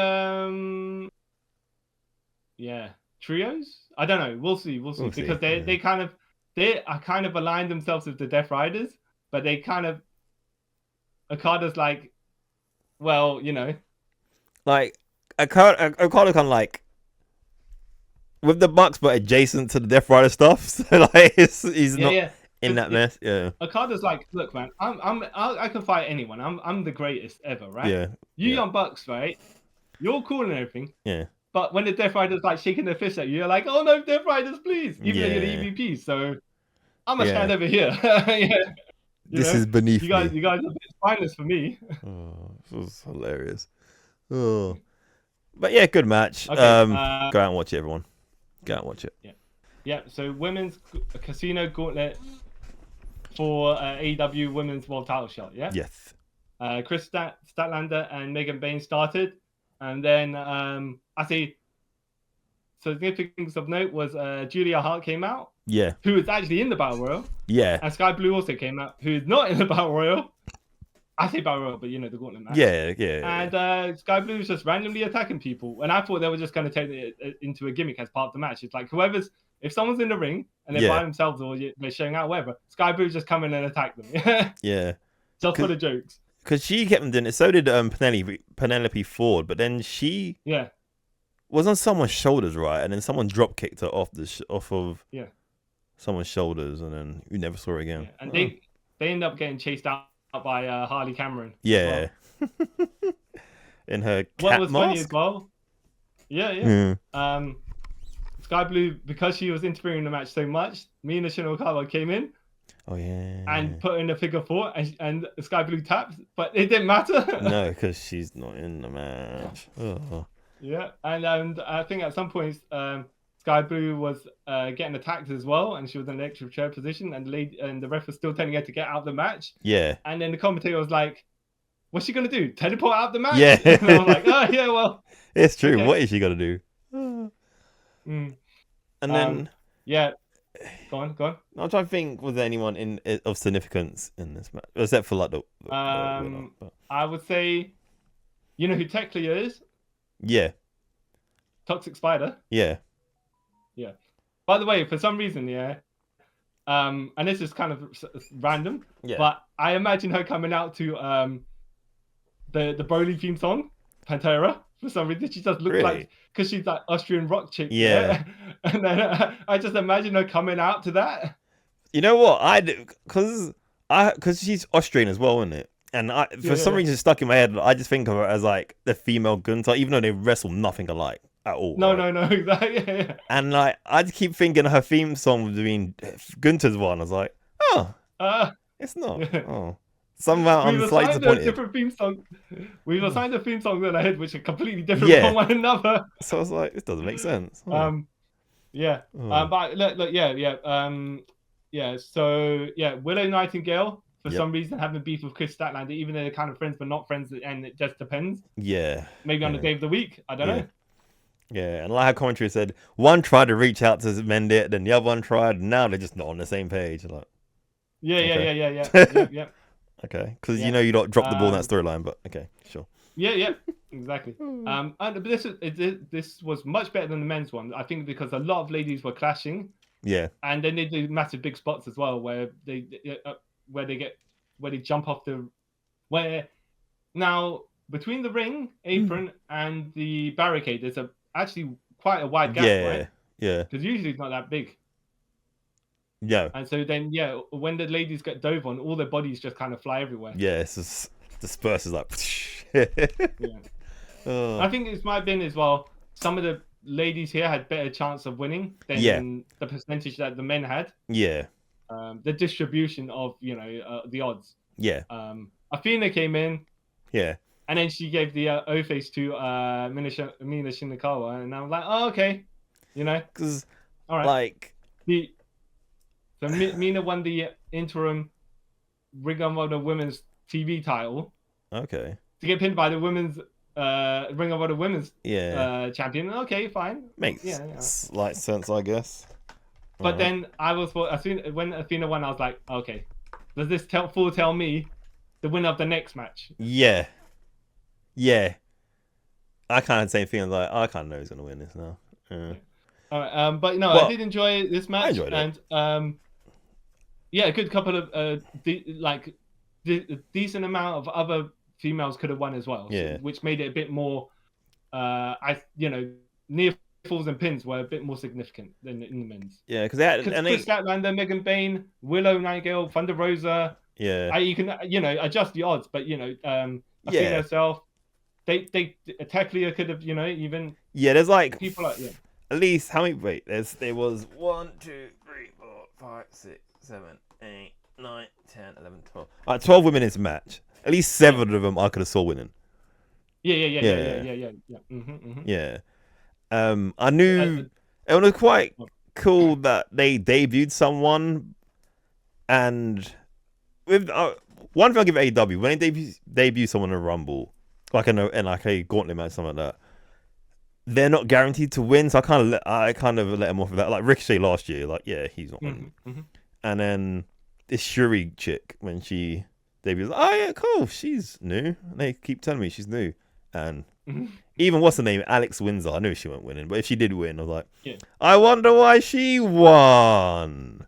trios. I don't know. We'll see because they kind of aligned themselves with the Death Riders, but they kind of Okada's like, well, you know, like Okada kind of like with the Bucks, but adjacent to the Death Rider stuff. So like he's not in that mess. Yeah. Okada's like, look, man, I can fight anyone. I'm the greatest ever, right? Yeah. You Young Bucks, right? You're cool and everything. Yeah. But when the Death Riders like shaking their fist at you, you're like, oh no, Death Riders, please. Even though you're the EVP, so I'm gonna stand over here. This is beneath you guys. me. You guys are spineless for me. Oh, this was hilarious. Oh, but yeah, good match. Okay, go out and watch it, everyone. Go out and watch it. Yeah. So women's casino gauntlet for AEW Women's World Title shot. Yeah. Yes. Chris Statlander and Megan Bain started, and then I see. Significance of note was Julia Hart came out. Yeah. Who was actually in the Battle Royal. Yeah. And Sky Blue also came out, who is not in the Battle Royal. I say Battle Royal, but you know, the gauntlet match. Yeah. And Sky Blue was just randomly attacking people. And I thought they were just going to take it into a gimmick as part of the match. It's like if someone's in the ring and they're by themselves or they're showing out, whatever, Sky Blue's just come in and attack them. Yeah. Just for the jokes. Because she kept doing it. So did Penelope Ford, but then she was on someone's shoulders, right? And then someone drop kicked her off of someone's shoulders, and then we never saw her again. Yeah. And they end up getting chased out by Harley Cameron. Yeah. Well. In her cat what was mask? funny as well. Yeah. Sky Blue, because she was interfering in the match so much, Mina Shinokawa came in. Oh yeah. And put in a figure four, and Sky Blue tapped, but it didn't matter. No, because she's not in the match. Oh. Yeah, and I think at some point Sky Blue was getting attacked as well, and she was in an extra chair position, and the ref was still telling her to get out of the match. Yeah. And then the commentator was like, "What's she gonna do? Teleport out of the match?" Yeah. And I was like, "Oh yeah, well." It's true. Okay. What is she gonna do? And then Go on. I'm trying to think, was there anyone of significance in this match, except for like the I would say, you know who Tech Clear is? Yeah. Toxic Spider. Yeah. By the way, for some reason, and this is kind of random, but I imagine her coming out to the Broly theme song, Pantera. For some reason, she just looks like, because she's that Austrian rock chick. Yeah. And then I just imagine her coming out to that. You know what? Because she's Austrian as well, isn't it? And for some reason, it's stuck in my head. I just think of her as like the female Gunther, even though they wrestle nothing alike at all. No, exactly. Yeah. And like, I just keep thinking her theme song being Gunther's one. I was like, oh, it's not. Yeah. Oh. Somehow I'm slightly disappointed. Different theme song. We've assigned a theme song in our head which are completely different from one another. So I was like, this doesn't make sense. But look, So Willow Nightingale for some reason having beef with Chris Statlander, even though they're kind of friends but not friends, and it just depends. Yeah. Maybe on the day of the week. I don't know. Yeah, and like how commentary said, one tried to reach out to mend it, then the other one tried, and now they're just not on the same page. Like, yeah. Okay, because you know you don't drop the ball in that storyline, but okay, sure. Yeah, exactly. But this was much better than the men's one. I think because a lot of ladies were clashing. Yeah. And then they do massive big spots as well, where they jump off now between the ring apron and the barricade, there's actually quite a wide gap, right? Yeah. Because usually it's not that big. Yeah. And so then, when the ladies get dove on, all their bodies just kind of fly everywhere. Yeah, it's just disperses like. Yeah. I think it might have been as well. Some of the ladies here had better chance of winning than the percentage that the men had. Yeah. The distribution of the odds. Yeah. Athena came in. Yeah. And then she gave the O-face to Mina Shinikawa, and I'm like, oh, okay, because all right. Like, so Mina won the interim Ring of Honor Women's TV title. Okay. To get pinned by the women's Ring of Honor Women's champion. Okay, fine. Makes like sense, I guess. But then when Athena won, I was like, okay, does this tell me the winner of the next match? Yeah. Yeah. I kind of the same thing. Like, I kind of know who's gonna win this now. All right, but no, I did enjoy this match. I enjoyed it. And a good couple of decent amount of other females could have won as well. Yeah. Which made it a bit more. Near falls and pins were a bit more significant than in the men's. Yeah, because they had Chris Statlander, Megan Bain, Willow Nightingale, Thunder Rosa. Yeah. You can adjust the odds, but Athena herself. They Teklia could have even there's like people like at least how many there was 1 2 3 4 5 6 7 8 9 10 11 12 12 women in this match. At least 7 of them I could have saw winning. Yeah. I knew it was quite cool that they debuted someone, and with one thing I'll give AEW, when they debut someone in a Rumble, like in a gauntlet match, something like that, they're not guaranteed to win. So I kind of let them off of that. Like Ricochet last year, he's not winning. And then this Shuri chick, when she debuts, cool, she's new. And they keep telling me she's new. And even what's her name, Alex Windsor, I knew she wasn't winning, but if she did win, I was like, I wonder why she won.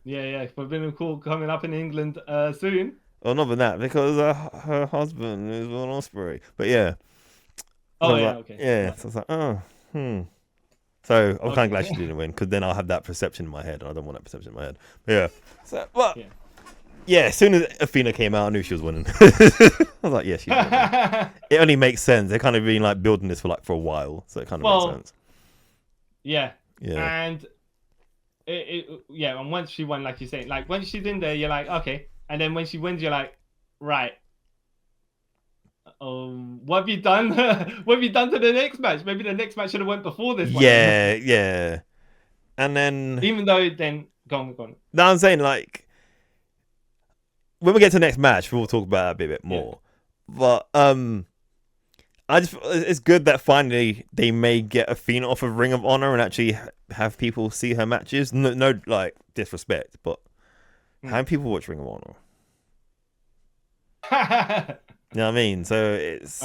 Yeah, Forbidden Cool coming up in England soon. Well, not than that, because her husband is Will Ospreay. But yeah. So okay. Yeah, so I was like, So I'm kind of glad she didn't win, because then I'll have that perception in my head, and I don't want that perception in my head. But yeah. So, as soon as Athena came out, I knew she was winning. I was like, she's winning. It only makes sense. They're kind of been like building this for a while, so it kind of makes sense. Yeah. And and once she won, like you're saying, like when she's in there, you're like, okay. And then when she wins, you're like, right. What have you done? What have you done to the next match? Maybe the next match should have went before this one. Yeah. And then even though then gone. No, I'm saying like when we get to the next match, we'll talk about that a bit more. But it's good that finally they may get Athena off of Ring of Honor and actually have people see her matches. No like disrespect, but how many people watch Ring of Honor? You know what I mean? So it's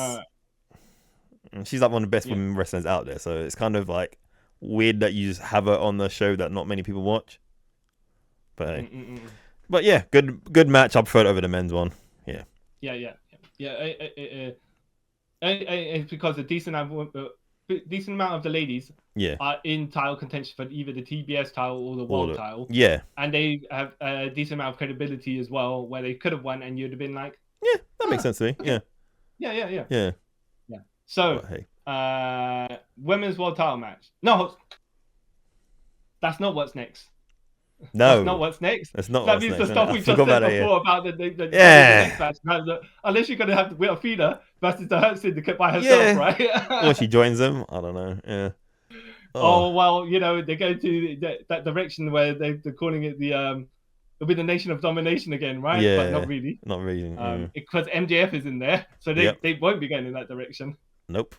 she's like one of the best women wrestlers out there. So it's kind of like weird that you just have her on the show that not many people watch. But but yeah, good match. I prefer it over the men's one. Yeah. It's because a decent amount of the ladies are in title contention for either the TBS title or the world title. Yeah. And they have a decent amount of credibility as well, where they could have won and you'd have been like, yeah, that makes sense to me. Yeah. Yeah. So, women's world title match. No, that's not what's next. No, that's not what's next. That's not. That means the stuff we just said before about the next match. Unless you're gonna have the Athena versus the Hurt Syndicate by herself, right? Or she joins them. I don't know. Yeah. Oh well, they go to that direction where they're calling it it'll be the Nation of Domination again, right? Yeah. But not really. Not really. Because MJF is in there, so they won't be going in that direction. Nope.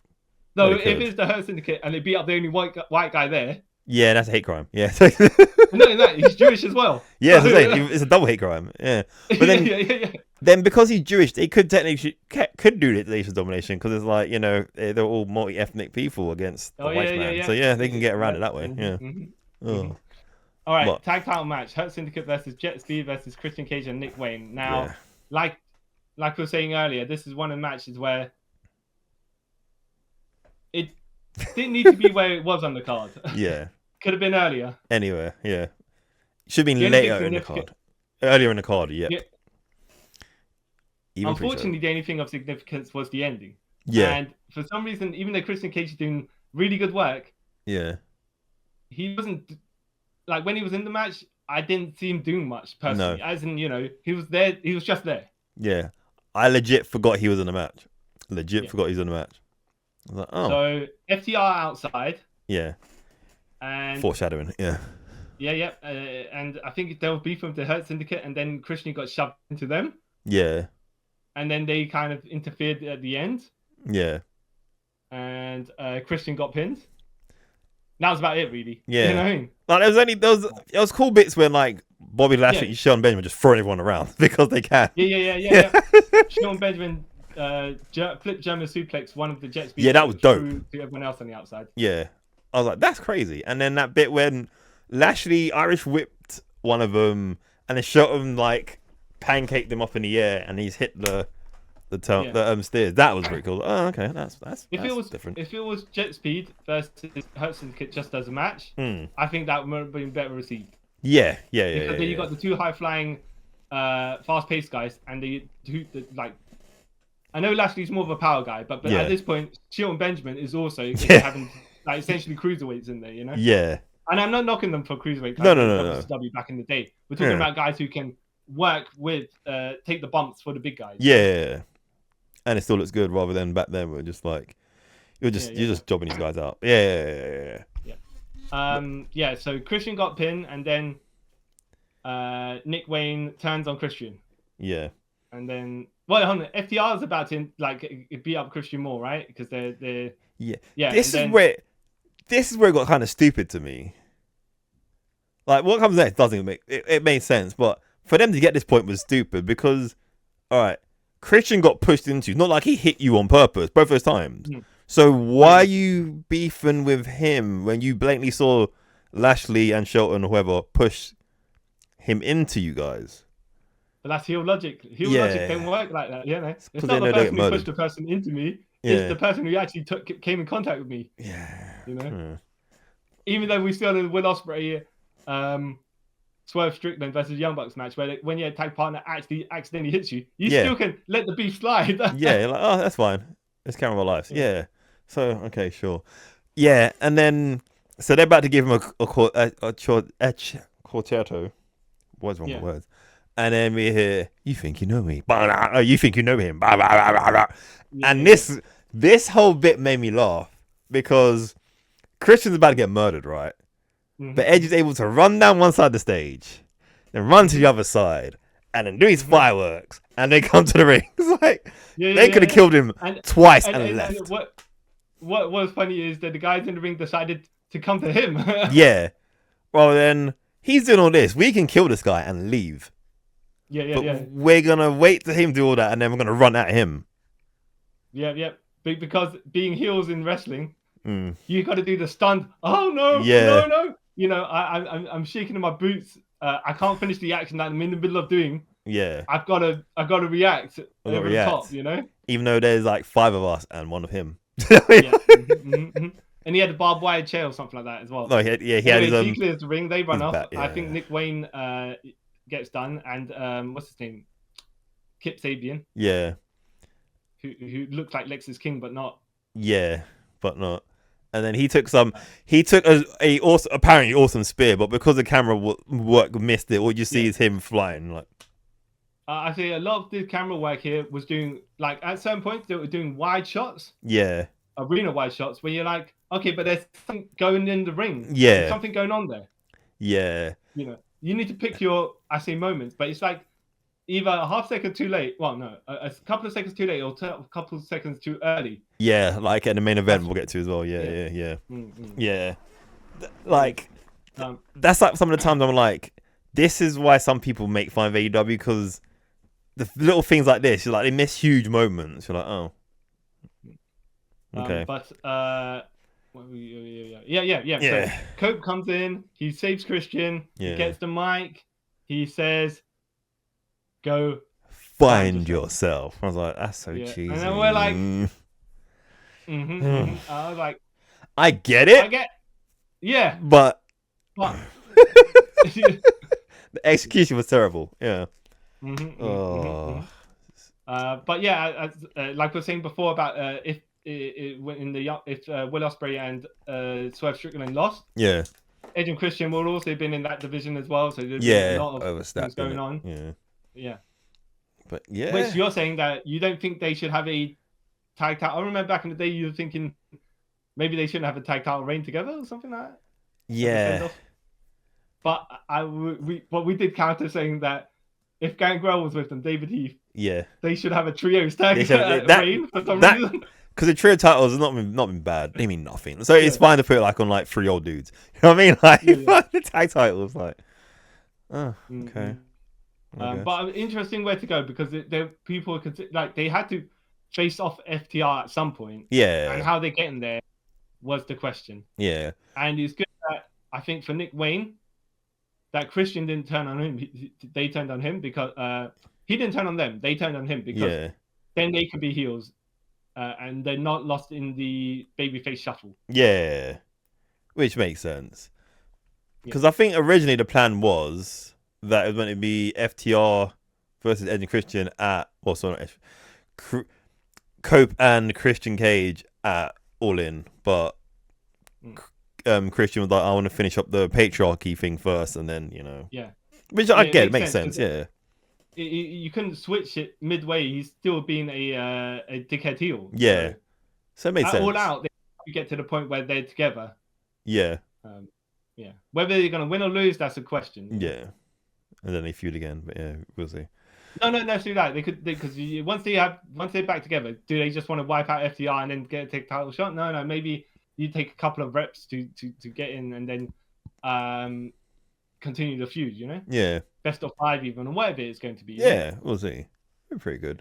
No, if it's the Hurt Syndicate and they beat up the only white guy there. Yeah, that's a hate crime. Yeah. No, he's Jewish as well. Yeah, it's a double hate crime. Yeah. But then, then because he's Jewish, they could technically could do the Nation of Domination because it's like they're all multi-ethnic people against the white man. So they can get around it that way. Yeah. All right, tag title match: Hurt Syndicate versus Jet Steve versus Christian Cage and Nick Wayne. Now, like we were saying earlier, this is one of the matches where it didn't need to be where it was on the card. Yeah. Could have been earlier. Anyway, yeah. Should have been later in the card. Earlier in the card, yep. Yeah. Unfortunately, the only thing of significance was the ending. Yeah. And for some reason, even though Christian Cage is doing really good work, yeah, he wasn't like when he was in the match. I didn't see him doing much personally. No. As in, he was there. He was just there. Yeah, I legit forgot he was in the match. Forgot he was in the match. I was like, oh. So FTR outside. Yeah. And foreshadowing. Yeah. Yeah. And I think there was beef with the Hurt Syndicate, and then Christian got shoved into them. Yeah. And then they kind of interfered at the end. Yeah. And Christian got pinned. That was about it, really. Yeah. You know what I mean? Like there was cool bits when like Bobby Lashley and Shelton Benjamin just throwing everyone around because they can. Yeah. Shelton Benjamin flipped German suplex one of the Jets. Yeah, that was dope. To everyone else on the outside. Yeah. I was like, that's crazy. And then that bit when Lashley Irish whipped one of them and then Shelton like pancaked him up in the air and he's hit the stairs. That was pretty cool. Oh, okay, that's different. If it was Jet Speed versus Hurt Syndicate just as a match, I think that would have been better received. Yeah. Because then you got the two high flying, fast paced guys, and I know Lashley's more of a power guy, but at this point, Shelton Benjamin is also having like essentially cruiserweights in there, Yeah. And I'm not knocking them for cruiserweight. No. WCW back in the day, we're talking about guys who can work with, take the bumps for the big guys. Yeah. And it still looks good rather than back then we're just like you're just jobbing these guys out. Yeah. So Christian got pinned and then Nick Wayne turns on Christian. Yeah. And then FTR is about to like beat up Christian more, right? Because they're This is where it got kind of stupid to me. Like what comes next doesn't make it made sense, but for them to get this point was stupid because all right, Christian got pushed into, not like he hit you on purpose both those times. So why are you beefing with him when you blatantly saw Lashley and Shelton or whoever push him into you guys? But that's heel logic. Heel logic don't work like that. It's not the person who pushed the person into me. It's the person who actually came in contact with me. Yeah. Even though we still had the Will Ospreay, Swerve Strickland versus Young Bucks match where when your tag partner actually accidentally hits you, you still can let the beef slide. You're like, oh, that's fine. It's Camera Life. Yeah. So, okay, sure. Yeah, and then, so they're about to give him a concerto. What's wrong with words? And then we hear, you think you know me. You think you know him. And this whole bit made me laugh because Christian's about to get murdered, right? But Edge is able to run down one side of the stage, then run to the other side, and then do his fireworks, and then come to the ring. It's like they could have killed him twice and left. And what was funny is that the guys in the ring decided to come to him. Yeah. Well, then he's doing all this. We can kill this guy and leave. But we're gonna wait to him do all that, and then we're gonna run at him. Yeah. Because being heels in wrestling, you got to do the stunt. Oh no! No! I'm shaking in my boots. I can't finish the action that I'm in the middle of doing. Yeah. I've got to react over the top. Even though there's like 5 of us and 1 of him. And he had a barbed wire chair or something like that as well. No, he had his he clears the ring. They run off. Bat, I think Nick Wayne gets done, and what's his name? Kip Sabian. Yeah. Who looked like Lexus King, but not. Yeah, but not. And then he took a awesome, apparently awesome spear, but because the camera work missed it, all you see is him flying. Like, I see a lot of the camera work here was doing, like, at certain points they were doing wide shots. Yeah. Arena wide shots where you're like, okay, but there's something going in the ring. Yeah. There's something going on there. Yeah. You need to pick your, moments, but it's like either a half second too late. Well, no, a couple of seconds too late or a couple of seconds too early. Yeah, like at the main event we'll get to as well. Yeah. Yeah. Like, that's like some of the times I'm like, this is why some people make fun of AEW, because the little things like this, you're like, they miss huge moments. You're like, oh. Okay. Yeah. So Cope comes in, he saves Christian, he gets the mic, he says, go find yourself. I was like, that's so cheesy. And then we're like, I was like, I get it. but The execution was terrible. Yeah. But yeah, like we were saying before about if Will Ospreay and Swerve Strickland lost, Yeah. Edge and Christian will also been in that division as well, so there's Yeah. been a lot of things going on. Yeah. Yeah. But yeah. Which you're saying that you don't think they should have a tag title. I remember back in the day you were thinking maybe they shouldn't have a tag title reign together or something like that. Yeah. But we did counter saying that if Gangrel was with them, David Heath, yeah, they should have a trios tag reign for some reason. Because the trio titles have not been bad. They mean nothing. So it's fine to put it like on like 3 old dudes. You know what I mean? Like the tag titles, like, oh, okay. But interesting way to go because people like they had to face off FTR at some point. Yeah. And how they get in there was the question. Yeah. And it's good that I think for Nick Wayne, that Christian didn't turn on him. They turned on him because he didn't turn on them. They turned on him because then they could be heels. And they're not lost in the babyface shuffle. Yeah. Which makes sense. Because I think originally the plan was that it was meant to be FTR versus Edge and Christian at... Well, sorry, Cope and Christian Cage at All In. But Christian was like, I want to finish up the patriarchy thing first and then, you know... Yeah. Which I get, it makes sense, yeah. You couldn't switch it midway. He's still being a dickhead heel. Yeah. So it makes sense. All out, you get to the point where they're together. Yeah. Yeah. Whether you're going to win or lose, that's a question. Yeah. And then they feud again, but yeah, we'll see. No, do that. They could because once they're back together, do they just want to wipe out FTR and then take a title shot? No. Maybe you take a couple of reps to get in and then continue the feud. You know? Yeah. Best of 5 even, or whatever it's going to be. Yeah, we'll see. We're pretty good.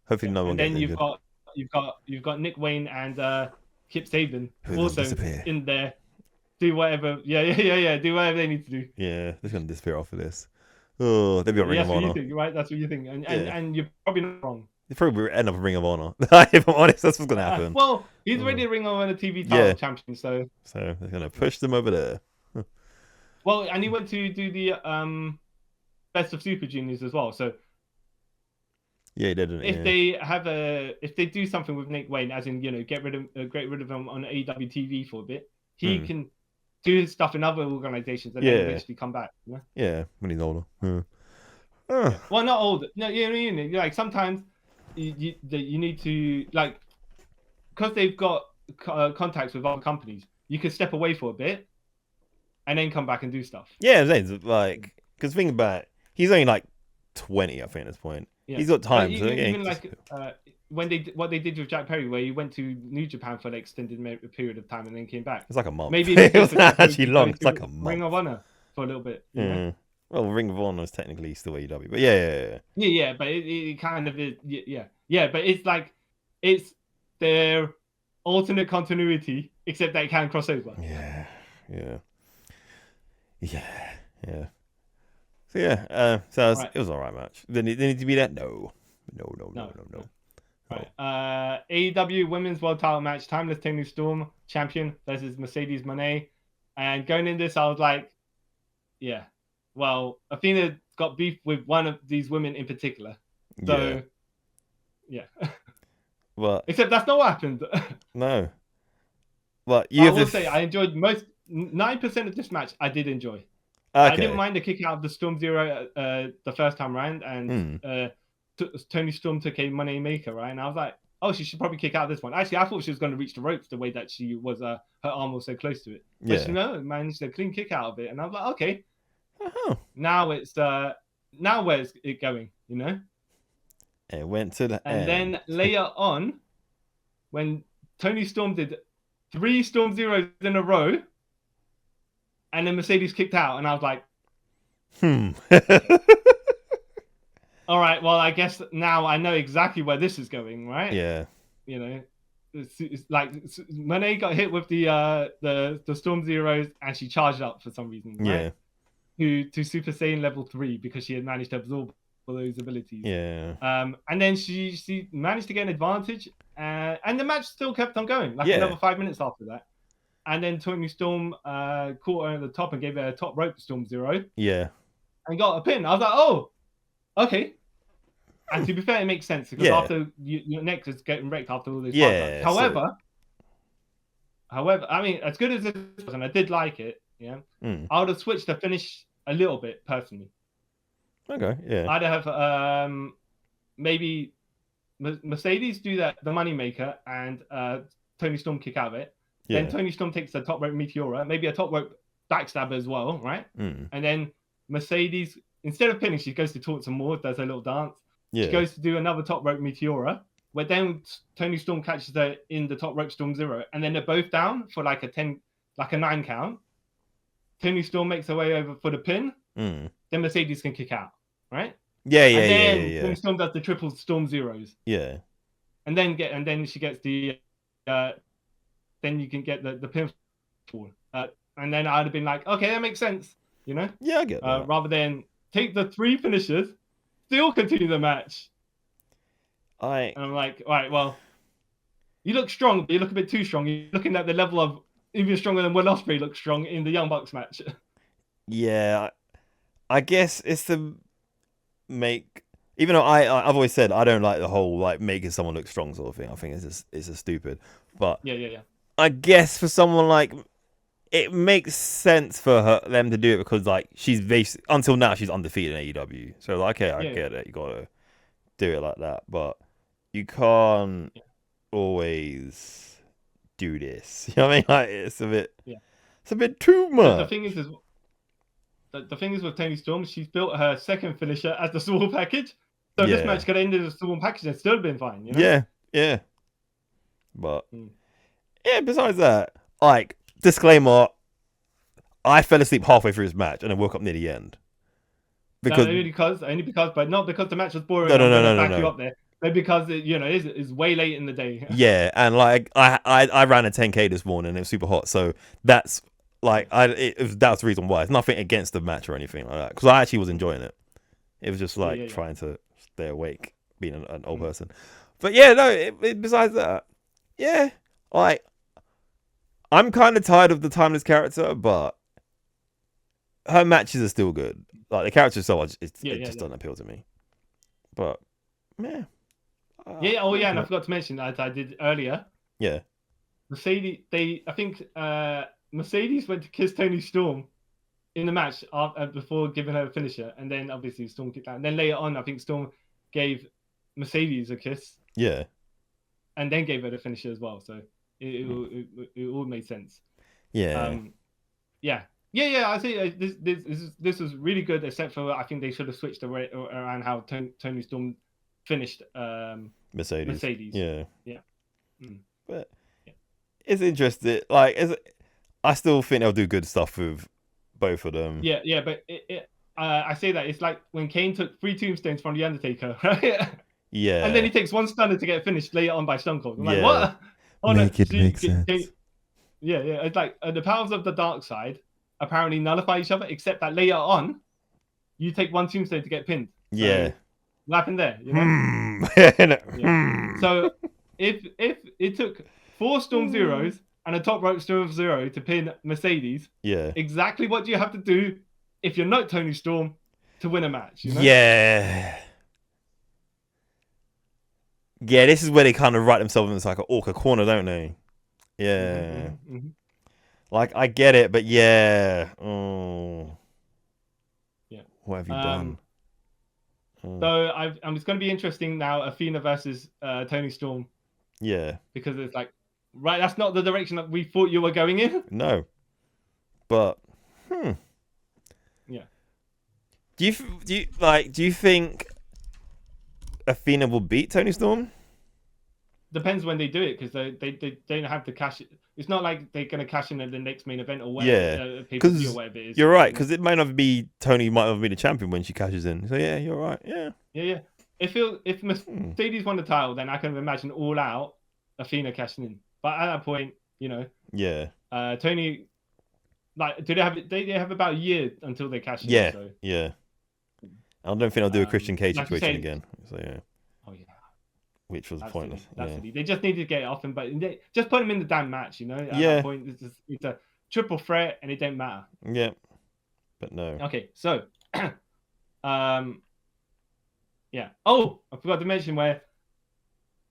Hopefully, no one. And then you've got Nick Wayne and Kip Sabian also in there. Do whatever. Yeah. Do whatever they need to do. Yeah, they're gonna disappear off of this. Oh, they'll be on Ring of Honor. That's what you think, right? That's what you think, and you're probably not wrong. They probably end up in Ring of Honor. If I'm honest, that's what's gonna happen. Well, he's already a Ring of Honor TV title champion, so they're gonna push them over there. Well, and he went to do the Best of Super Juniors as well. So yeah, he did. If they do something with Nick Wayne, as in get rid of him on AEW TV for a bit, he can do his stuff in other organizations and then eventually come back. You know? Yeah, when he's older. Well, not older. No, you know, like sometimes you need to like because they've got contacts with other companies. You can step away for a bit and then come back and do stuff. Yeah, like because think about it, he's only like 20, I think, at this point. Yeah. He's got time. So even like what they did with Jack Perry, where he went to New Japan for an extended period of time and then came back. It's like a month. Maybe it wasn't actually long. It's like a month. Ring of Honor for a little bit. You know? Well, Ring of Honor is technically still AEW, but yeah. But it kind of is. Yeah. But it's like it's their alternate continuity, except that it can cross over. Yeah. So it was an alright match. They need to be that? No. Right. AEW Women's World Title match: Timeless Toni Storm champion versus Mercedes Moné. And going in this, I was like, yeah. Well, Athena got beef with one of these women in particular. So, yeah. Well, except that's not what happened. No. Well, I will say I enjoyed 9% of this match. I did enjoy. Okay. I didn't mind the kick out of the Storm Zero the first time around, and Toni Storm took a money maker, right? And I was like, oh, she should probably kick out this one. Actually, I thought she was going to reach the ropes the way that she was. Her arm was so close to it, but she managed a clean kick out of it, and I was like, okay. Now it's now where's it going? You know. It went to the end. And then later on, when Toni Storm did 3 Storm Zeros in a row, and then Mercedes kicked out, and I was like, all right, well, I guess now I know exactly where this is going, right? Yeah. You know, it's like Moné got hit with the Storm Zeros, and she charged up for some reason, right? Yeah. To Super Saiyan level 3 because she had managed to absorb all those abilities. Yeah. And then she managed to get an advantage, and the match still kept on going, like another 5 minutes after that. And then Toni Storm caught her at the top and gave her a top rope Storm Zero. Yeah. and got a pin. I was like, oh, okay. And to be fair, it makes sense because after your neck is getting wrecked after all these fights. However, I mean, as good as it was, and I did like it, I would have switched the finish a little bit personally. Okay, yeah. I'd have maybe Mercedes do the moneymaker and Tony Storm kick out of it. Yeah. Then Tony Storm takes the top rope Meteora, maybe a top rope backstabber as well, right? And then Mercedes, instead of pinning, she goes to taunt some more, does a little dance. Yeah. She goes to do another top rope Meteora, where then Tony Storm catches her in the top rope Storm Zero, and then they're both down for like a 9 count. Tony Storm makes her way over for the pin. Then Mercedes can kick out, right? Yeah. Tony Storm does the triple Storm Zeros. Yeah. And then she gets the then you can get the pinfall. And then I'd have been like, okay, that makes sense, Yeah, I get that. Rather than take the 3 finishes, still continue the match. And I'm like, all right, well, you look strong, but you look a bit too strong. You're looking at the level of even stronger than Will Ospreay looks strong in the Young Bucks match. Yeah, I guess it's to make. Even though I've always said I don't like the whole like making someone look strong sort of thing. I think it's just stupid. But yeah. I guess for someone like, it makes sense for them to do it because like she's basically until now she's undefeated in AEW. So like, okay, I get it. You gotta do it like that, but you can't always do this. You know what I mean? Like it's a bit too much. The thing is with Toni Storm, she's built her second finisher as the Swarm package. So this match could have ended as a Swarm package and still been fine. You know? Yeah. But besides that, like, disclaimer, I fell asleep halfway through this match and I woke up near the end. Because only because, but not because the match was boring. No. Back you up there, but because it's way late in the day. Yeah, and like I ran a 10K this morning and it was super hot, so that's like that's the reason why. It's nothing against the match or anything like that, because I actually was enjoying it. It was just like trying to stay awake, being an old person. But besides that, like I'm kind of tired of the timeless character, but her matches are still good. Like the character so much, it just doesn't appeal to me. But and I forgot to mention that I did earlier. Yeah. Mercedes, Mercedes went to kiss Toni Storm in the match before giving her a finisher, and then obviously Storm kicked out. And then later on, I think Storm gave Mercedes a kiss. Yeah. And then gave her the finisher as well. So it all made sense. Yeah. I see. This was really good, except for I think they should have switched around how Toni Storm finished Mercedes. Yeah. But it's interesting. Like, I still think they'll do good stuff with both of them. Yeah, but I say that it's like when Kane took 3 tombstones from the Undertaker, right? Yeah. And then he takes 1 stunner to get finished later on by Stone Cold. I'm like, what? Make it make sense. Yeah. It's like the powers of the dark side apparently nullify each other, except that later on, you take 1 tombstone to get pinned. So, what happened there? You know? So if it took 4 Storm Zeros and a top rope Storm Zero to pin Mercedes, exactly what do you have to do if you're not Toni Storm to win a match? You know? Yeah, this is where they kind of write themselves in like an awkward corner, don't they? Yeah. Mm-hmm. Like, I get it, but what have you done? So it's going to be interesting now, Athena versus Toni Storm. Yeah. Because it's like, right, that's not the direction that we thought you were going in. No. But, Yeah. Do you think Athena will beat Toni Storm? Depends when they do it, because they don't have to cash it. It's not like they're going to cash in at the next main event or whatever. Because or whatever it is. You're right, because it might not be Toni might not be the champion when she cashes in. So yeah, you're right. Yeah. If Mercedes won the title, then I can imagine All Out Athena cashing in. But at that point, Toni, like, do they have? They have about a year until they cash in. Yeah. So. Yeah. I don't think they'll do a Christian Cage situation again. So yeah. Oh yeah. Which was Absolutely. pointless. Yeah. They just need to get it off him, but just put him in the damn match. At that point, it's a triple threat, and it don't matter. Yeah. But no. Okay, so Yeah. Oh, I forgot to mention where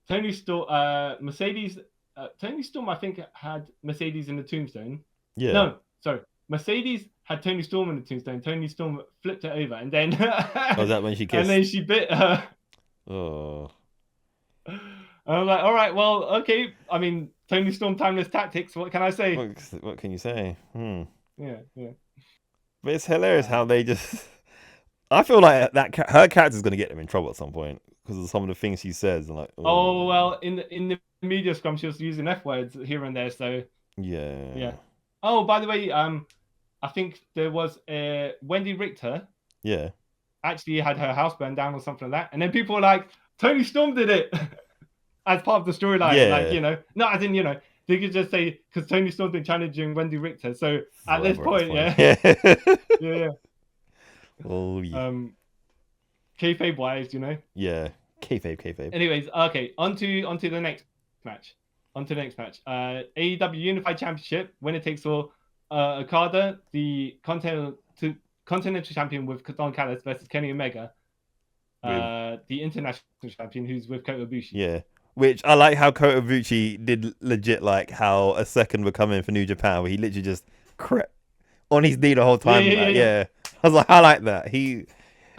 Tony Storm, Mercedes. Tony Storm, I think, had Mercedes in the Tombstone. Yeah. No, sorry. Mercedes had Tony Storm in the Tombstone. Tony Storm flipped it over, and then Was that when she kissed? And then she bit her. Oh. I was like, all right, well, okay. I mean, Tony Storm timeless tactics. What can I say? What can you say? Yeah. But it's hilarious how they just. I feel like her character's gonna get them in trouble at some point because of some of the things she says. And like, oh well, in the media scrum, she was using F words here and there. So yeah. Oh, by the way, I think there was Wendy Richter. Yeah. Actually, had her house burned down or something like that, and then people were like, Tony Storm did it as part of the storyline. Yeah. Like not as in they could just say because Tony Storm's been challenging Wendy Richter. So at this point, yeah. Oh yeah. Kayfabe wise, Yeah. Kayfabe. Anyways, okay, onto the next match. AEW Unified Championship, winner takes all. Okada, the Continental Champion with Don Callis versus Kenny Omega, the International Champion who's with Kota Ibushi. Yeah, which I like how Kota Ibushi did legit like how a second would come in for New Japan where he literally just crept on his knee the whole time. Yeah. I was like, I like that. He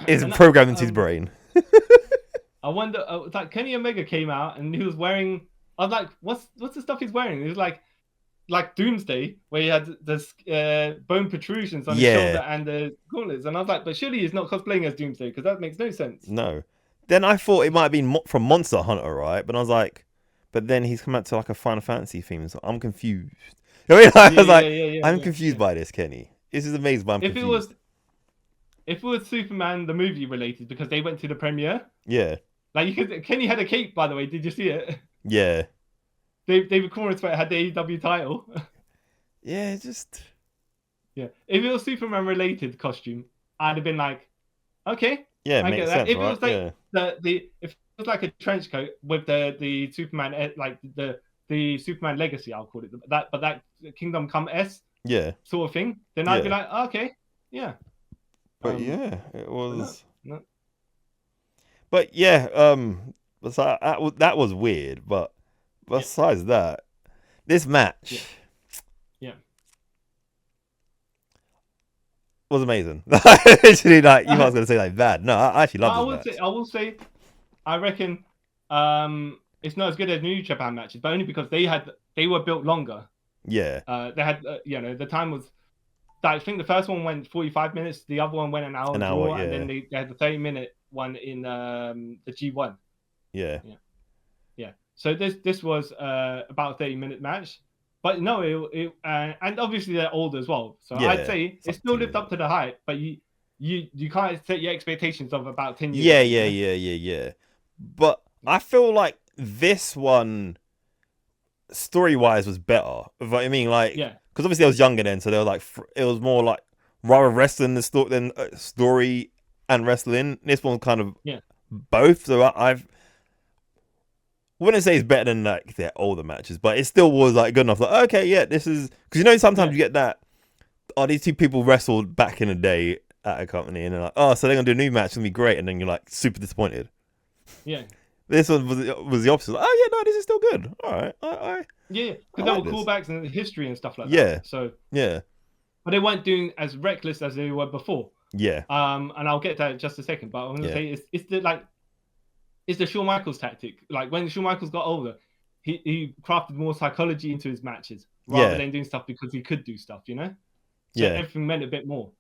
is programmed into his brain. I wonder, like Kenny Omega came out and he was wearing. I was like, what's the stuff he's wearing? It was like Doomsday, where he had this bone protrusions on his shoulder and the gauntlets, and I was like, but surely he's not cosplaying as Doomsday because that makes no sense. No. Then I thought it might have been from Monster Hunter, right? But I was like, but then he's come out to like a Final Fantasy theme, so I'm confused. I was like, I'm confused by this, Kenny. This is amazing, but I'm confused. If it was Superman the movie related, because they went to the premiere. Yeah. Like Kenny had a cape, by the way. Did you see it? Yeah. David Corn's had the AEW title. Yeah, just. Yeah. If it was Superman related costume, I'd have been like, okay. Yeah, I get that. Sense, if it was like if it was like a trench coat with the Superman like the Superman legacy, I'll call it that Kingdom Come S sort of thing, then I'd be like, okay, yeah. But it was. No. But yeah, that was weird. But besides that, this match, was amazing. Actually, like you was gonna say like bad. No, I actually love this match. I will say, I reckon, it's not as good as New Japan matches, but only because they were built longer. Yeah. They had the time was. I think the first one went 45 minutes. The other one went an hour, and then they had the 30-minute one in the G1. Yeah. So this was about a 30-minute match, but no, and obviously they're old as well. So I'd say it still lived up to the hype, but you can't set your expectations of about 10 years. Yeah. But I feel like this one, story-wise, was better. I mean, like, because obviously I was younger then, so they were like, it was more like rather wrestling than story and wrestling. This one kind of both. So I wouldn't say it's better than like their older matches, but it still was like good enough. Like, okay, this is because sometimes you get that. Oh, these two people wrestled back in the day at a company, and they're like, oh, so they're gonna do a new match, it's gonna be great, and then you're like super disappointed. Yeah. This one was the opposite. Like, oh yeah, no, this is still good. All right, because there were callbacks and history and stuff like that. So but they weren't doing as reckless as they were before. Yeah. And I'll get to that in just a second. But I'm gonna say it's the Shawn Michaels tactic. Like when Shawn Michaels got older, he crafted more psychology into his matches rather than doing stuff because he could do stuff. So everything meant a bit more.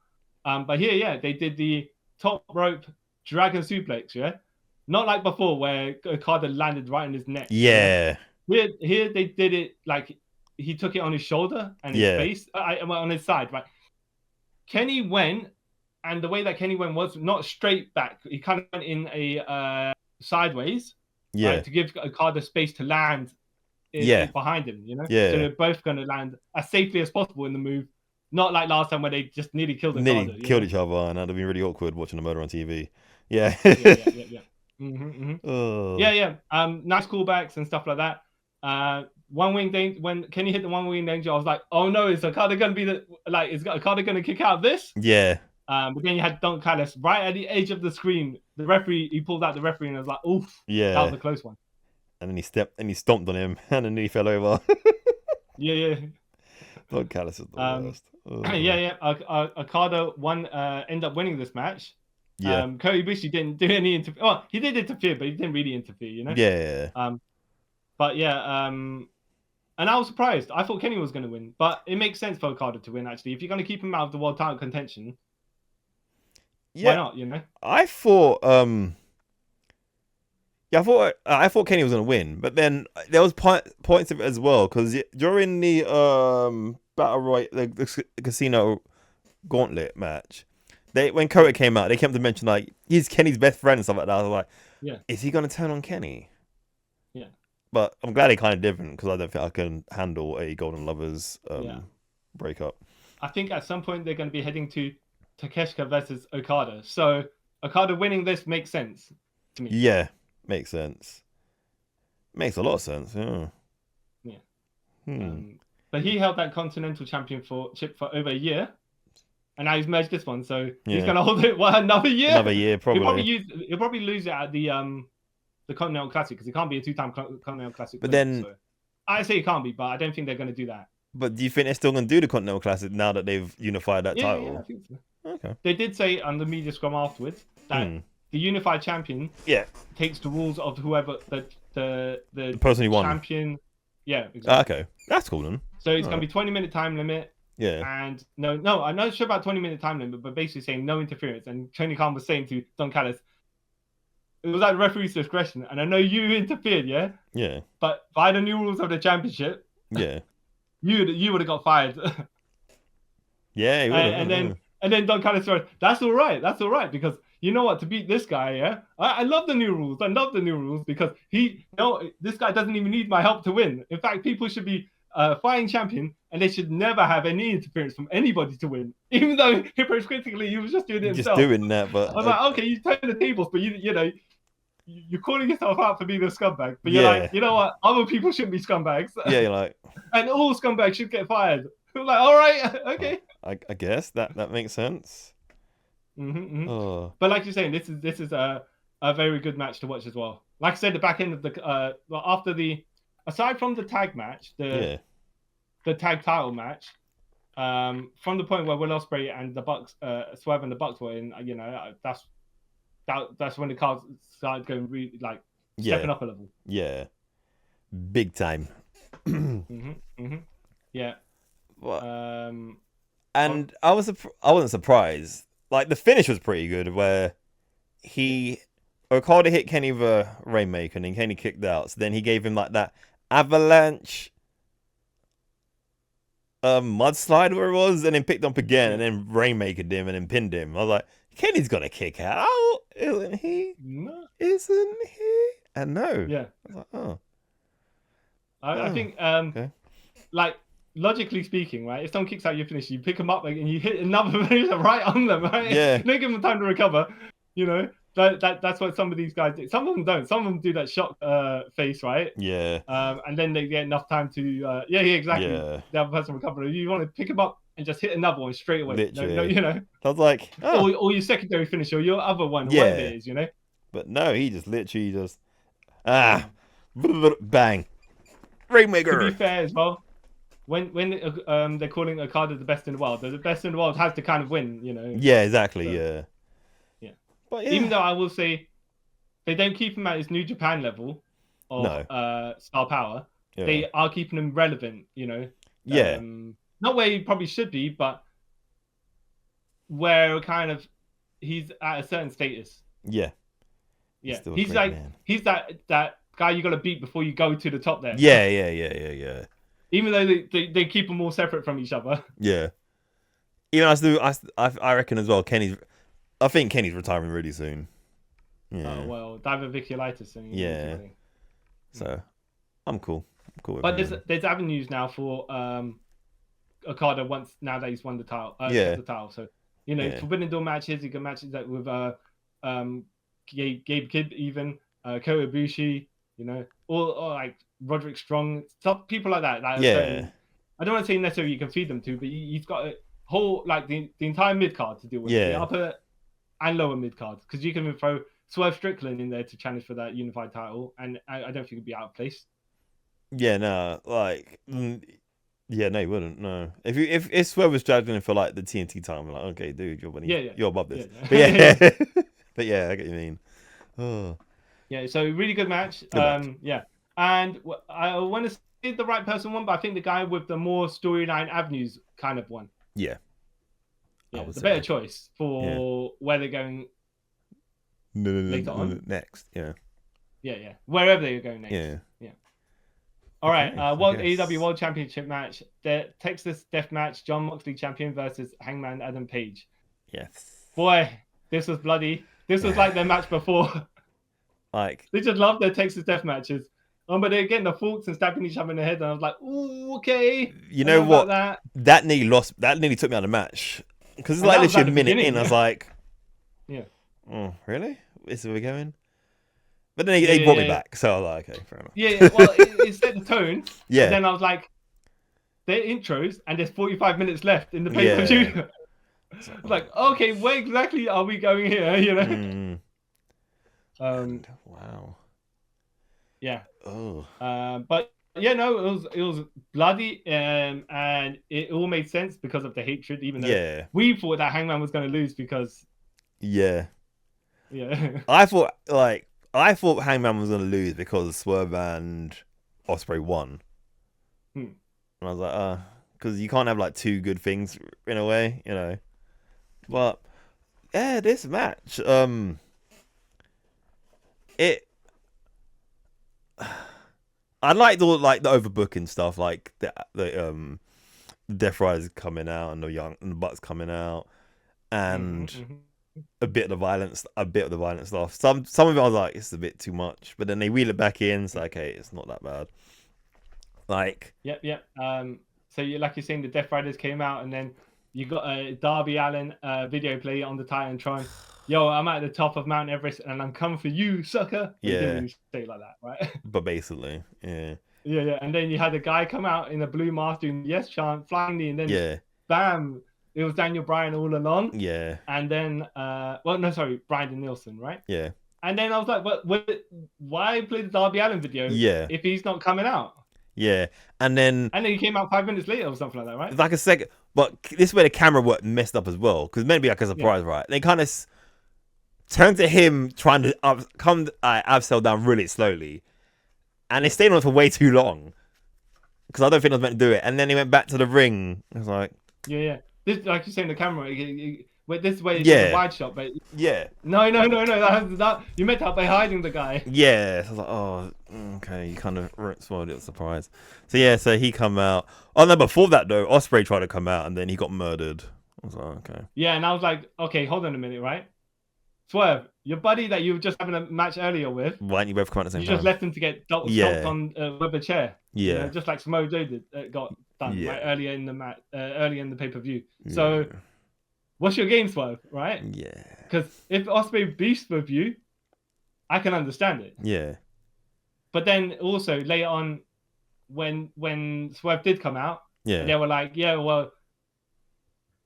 But here, they did the top rope dragon suplex. Not like before where Okada landed right on his neck. Yeah. Here they did it like he took it on his shoulder and his face, on his side. Right. Kenny went, and the way that Kenny went was not straight back. He kind of went in a sideways, right, to give Okada space to land behind him. So they're both going to land as safely as possible in the move. Not like last time where they just nearly killed Okada. Killed each other, and that'd have been really awkward watching the murder on TV. Yeah. Nice callbacks and stuff like that. One wing danger. When Kenny hit the one wing danger, I was like, "Oh no, is Okada gonna be is Okada gonna kick out of this?" Yeah. But then you had Don Callis right at the edge of the screen. The referee, he pulled out the referee and I was like, oof, Yeah. that was a close one. And then he stomped on him and then he fell over. Yeah. Don Callis is the worst. Yeah. Okada ended up winning this match. Yeah. Kota Ibushi didn't do any interfere. Well, he did interfere, but he didn't really interfere, you know? Yeah. But yeah, and I was surprised. I thought Kenny was going to win, but it makes sense for Okada to win, actually. If you're going to keep him out of the world title contention, why not, you know? I thought I thought Kenny was going to win, but then there was points of it as well, because during the Battle Royale, the Casino Gauntlet match, when Kota came out, they kept to mention, like, he's Kenny's best friend and stuff like that. I was like, yeah, is he going to turn on Kenny? Yeah. But I'm glad he kind of didn't, because I don't think I can handle a Golden Lovers breakup. I think at some point they're going to be heading to Takeshita versus Okada. So Okada winning this makes sense to me. Yeah, makes sense. Makes a lot of sense, yeah. But he held that Continental Championship for over a year. And now he's merged this one, so he's going to hold it, another year? Another year, probably. He'll probably lose it at the Continental Classic, because he can't be a two-time Continental Classic. But then... So I say he can't be, but I don't think they're going to do that. But do you think they're still going to do the Continental Classic now that they've unified that title? Yeah, I think so. Okay. They did say on the media scrum afterwards that the unified champion takes the rules of whoever the person who won. Champion. Yeah, exactly. Okay. That's cool then. So it's going to be 20-minute time limit. Yeah. And no, I'm not sure about 20-minute time limit, but basically saying no interference. And Tony Khan was saying to Don Callis, it was at the referee's discretion, and I know you interfered, yeah? Yeah. But by the new rules of the championship, yeah, you would have got fired. Yeah, he would have. And then Don Callis said, that's all right, because you know what, to beat this guy, yeah? I love the new rules. I love the new rules because this guy doesn't even need my help to win. In fact, people should be fighting champion, and they should never have any interference from anybody to win. Even though hypocritically he was just doing it himself. Just doing that, but I was like, okay, you turn the tables, but you know, you're calling yourself out for being a scumbag. But you're like, you know what? Other people shouldn't be scumbags. Yeah, you're like, and all scumbags should get fired. I'm like, all right, okay. I guess that makes sense. Oh. But like you're saying, this is a very good match to watch as well. Like I said, the back end of the aside from the tag match, the tag title match, from the point where Will Ospreay and the Bucks, Swerve and the Bucks were in, you know, that's when the cards started going really like stepping up a level. Yeah, big time. Yeah. What? And I wasn't surprised. Like, the finish was pretty good, where Okada hit Kenny with a Rainmaker, and then Kenny kicked out. So then he gave him like that avalanche mudslide where it was, and then picked up again, and then Rainmakered him, and then pinned him. I was like, Kenny's gonna kick out, isn't he? No. Isn't he? And no. Yeah. I was like, oh. I think like, logically speaking, right? If someone kicks out your finish, you pick them up and you hit another finisher right on them, right? Yeah. Don't give them time to recover. You know, that's what some of these guys do. Some of them don't. Some of them do that shock face, right? Yeah. And then they get enough time to exactly. Yeah. The other person recover. You want to pick them up and just hit another one straight away. Literally. No, you know. I was like, oh. Or your secondary finish, or your other one, whatever it is, you know. But no, he just literally bang, Rainmaker. To be fair as well, when they're calling Okada the best in the world, the best in the world has to kind of win, you know. Yeah, exactly. So, yeah. But even though I will say they don't keep him at his New Japan level of star power, they are keeping him relevant, you know. Yeah. Not where he probably should be, but where kind of he's at a certain status. Yeah. Yeah. He's like he's that guy you got to beat before you go to the top there. Yeah. Even though they keep them all separate from each other. Yeah. Even I reckon as well, I think Kenny's retiring really soon. Yeah. Oh, well, diverticulitis. Yeah. So, I'm cool. With but there's avenues now for Okada now that he's won the title. The title. So, you know, Forbidden Door matches, you can matches that with Gabe Kidd even, Kota Ibushi, you know, or like Roderick Strong, stuff, people like that. Like, I don't want to say necessarily you can feed them to, but he's got whole like the entire mid card to deal with, the upper and lower mid cards, because you can even throw Swerve Strickland in there to challenge for that unified title, and I don't think it'd be out of place. Yeah, no, like, yeah, no, you wouldn't. No, if Swerve was dragging for like the TNT title, I'm like, okay, dude, you're above this. But yeah, but yeah, I get what you mean. Oh, yeah, so really good match. Yeah, and I want to say the right person won, but I think the guy with the more storyline avenues kind of won. Yeah, the better choice for where they're going. Later on, next, yeah, wherever they're going next. Yeah. All right, AEW World Championship match, the Texas Death Match, Jon Moxley champion versus Hangman Adam Page. Yes. Boy, this was bloody. This was like their match before. Like, they just love their Texas Death matches. But they're getting the forks and stabbing each other in the head, and I was like, ooh, okay. You know what? That nearly took me out of the match. Because it's like literally a minute in, I was like, oh, really? This is where we're going? But then they brought me back, so I was like, okay, fair enough. Yeah. Well, it set the tone. Yeah. And then I was like, their intros, and there's 45 minutes left in the pay-per-view. Yeah. I was like, okay, where exactly are we going here? You know? Wow. Yeah. Oh. But yeah, no, it was bloody, and it all made sense because of the hatred. Even though we thought that Hangman was going to lose because. Yeah. Yeah. I thought Hangman was going to lose because Swerve and Ospreay won. And I was like, because you can't have like two good things in a way, you know. But yeah, this match, I liked all like the overbooking stuff, like the Death Riders coming out and the Bucks coming out, and a bit of the violence stuff. Some of it I was like, it's a bit too much, but then they wheel it back in, so okay, it's not that bad. Like, yep. So like you're saying, the Death Riders came out, and then you got a Darby Allin video play on the Titantron. Yo, I'm at the top of Mount Everest, and I'm coming for you, sucker. But you didn't really say it like that, right? But basically, yeah. And then you had a guy come out in a blue mask doing the yes chant, flying knee, and then bam, it was Daniel Bryan all along. Yeah. And then, Bryan Danielson, right? Yeah. And then I was like, why play the Darby Allin video if he's not coming out? Yeah. And then he came out 5 minutes later or something like that, right? Like a second. But this is where the camera work messed up as well. Because maybe like a surprise, right? They kind of turned to him trying to abseil down really slowly. And they stayed on it for way too long. Because I don't think I was meant to do it. And then he went back to the ring. I was like... Yeah. This, like you're saying, the camera... This is where you get the wide shot, but... Yeah. No. That, you meant that by hiding the guy. Yeah. So I was like, oh, okay. You kind of spoiled it, surprise. So he come out. Oh, no, before that, though, Ospreay tried to come out, and then he got murdered. I was like, okay. Yeah, and I was like, okay, hold on a minute, right? Swerve, your buddy that you were just having a match earlier with... Why didn't you both come out at the same time? You just left him to get stomped on with a chair. Yeah. You know, just like Samoa Joe got done right, earlier in the match, earlier in the pay-per-view. So... What's your game, Swerve, right? Yeah. Because if Ospreay beefs with you, I can understand it. Yeah. But then also later on, when Swerve did come out, they were like,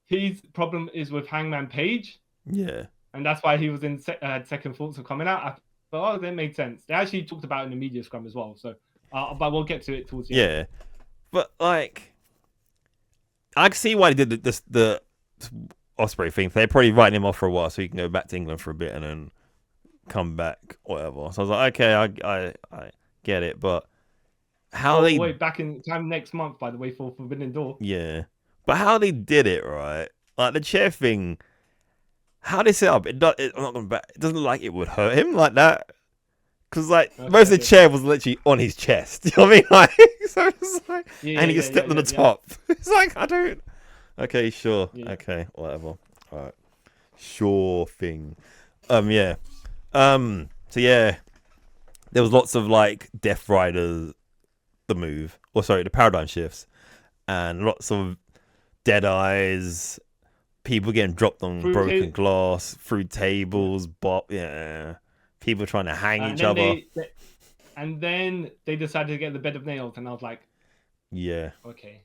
his problem is with Hangman Page. Yeah. And that's why he was in second thoughts of coming out. But that made sense. They actually talked about it in the media scrum as well. So, but we'll get to it towards the end. Yeah. But like, I can see why they did the Ospreay thing. They're probably writing him off for a while so he can go back to England for a bit and then come back, whatever. So I was like, okay, I get it, but how they wait back in time next month, by the way, for Forbidden Door. Yeah, but how they did it, right? Like the chair thing, how they set up it. I'm not going back. It doesn't look like it would hurt him like that. Because like most of the chair was literally on his chest. You know what I mean? Like, so it's like, and he just stepped on the top. It's like I don't. Okay, sure. Yeah. Okay, whatever. All right. Sure thing. So yeah, there was lots of like Death Riders, the paradigm shifts, and lots of dead eyes, people getting dropped on broken glass, through tables, people trying to hang each other. And then they decided to get the bed of nails, and I was like, yeah, okay,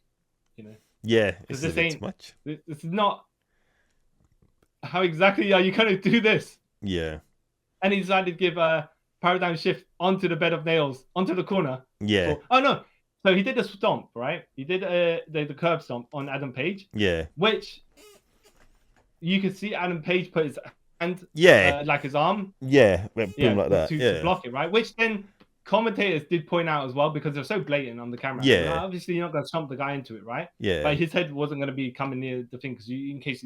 you know. Yeah, because this this ain't too much. This is not. How exactly are you going to do this? Yeah. And he decided to give a paradigm shift onto the bed of nails, onto the corner. Yeah. Oh no! So he did a stomp, right? He did the curb stomp on Adam Page. Yeah. Which you could see Adam Page put his hand, like his arm. Yeah, boom like that. To block it, right? Which then commentators did point out as well because they're so blatant on the camera. Yeah. Like, obviously, you're not going to stomp the guy into it, right? Yeah. But his head wasn't going to be coming near the thing because in case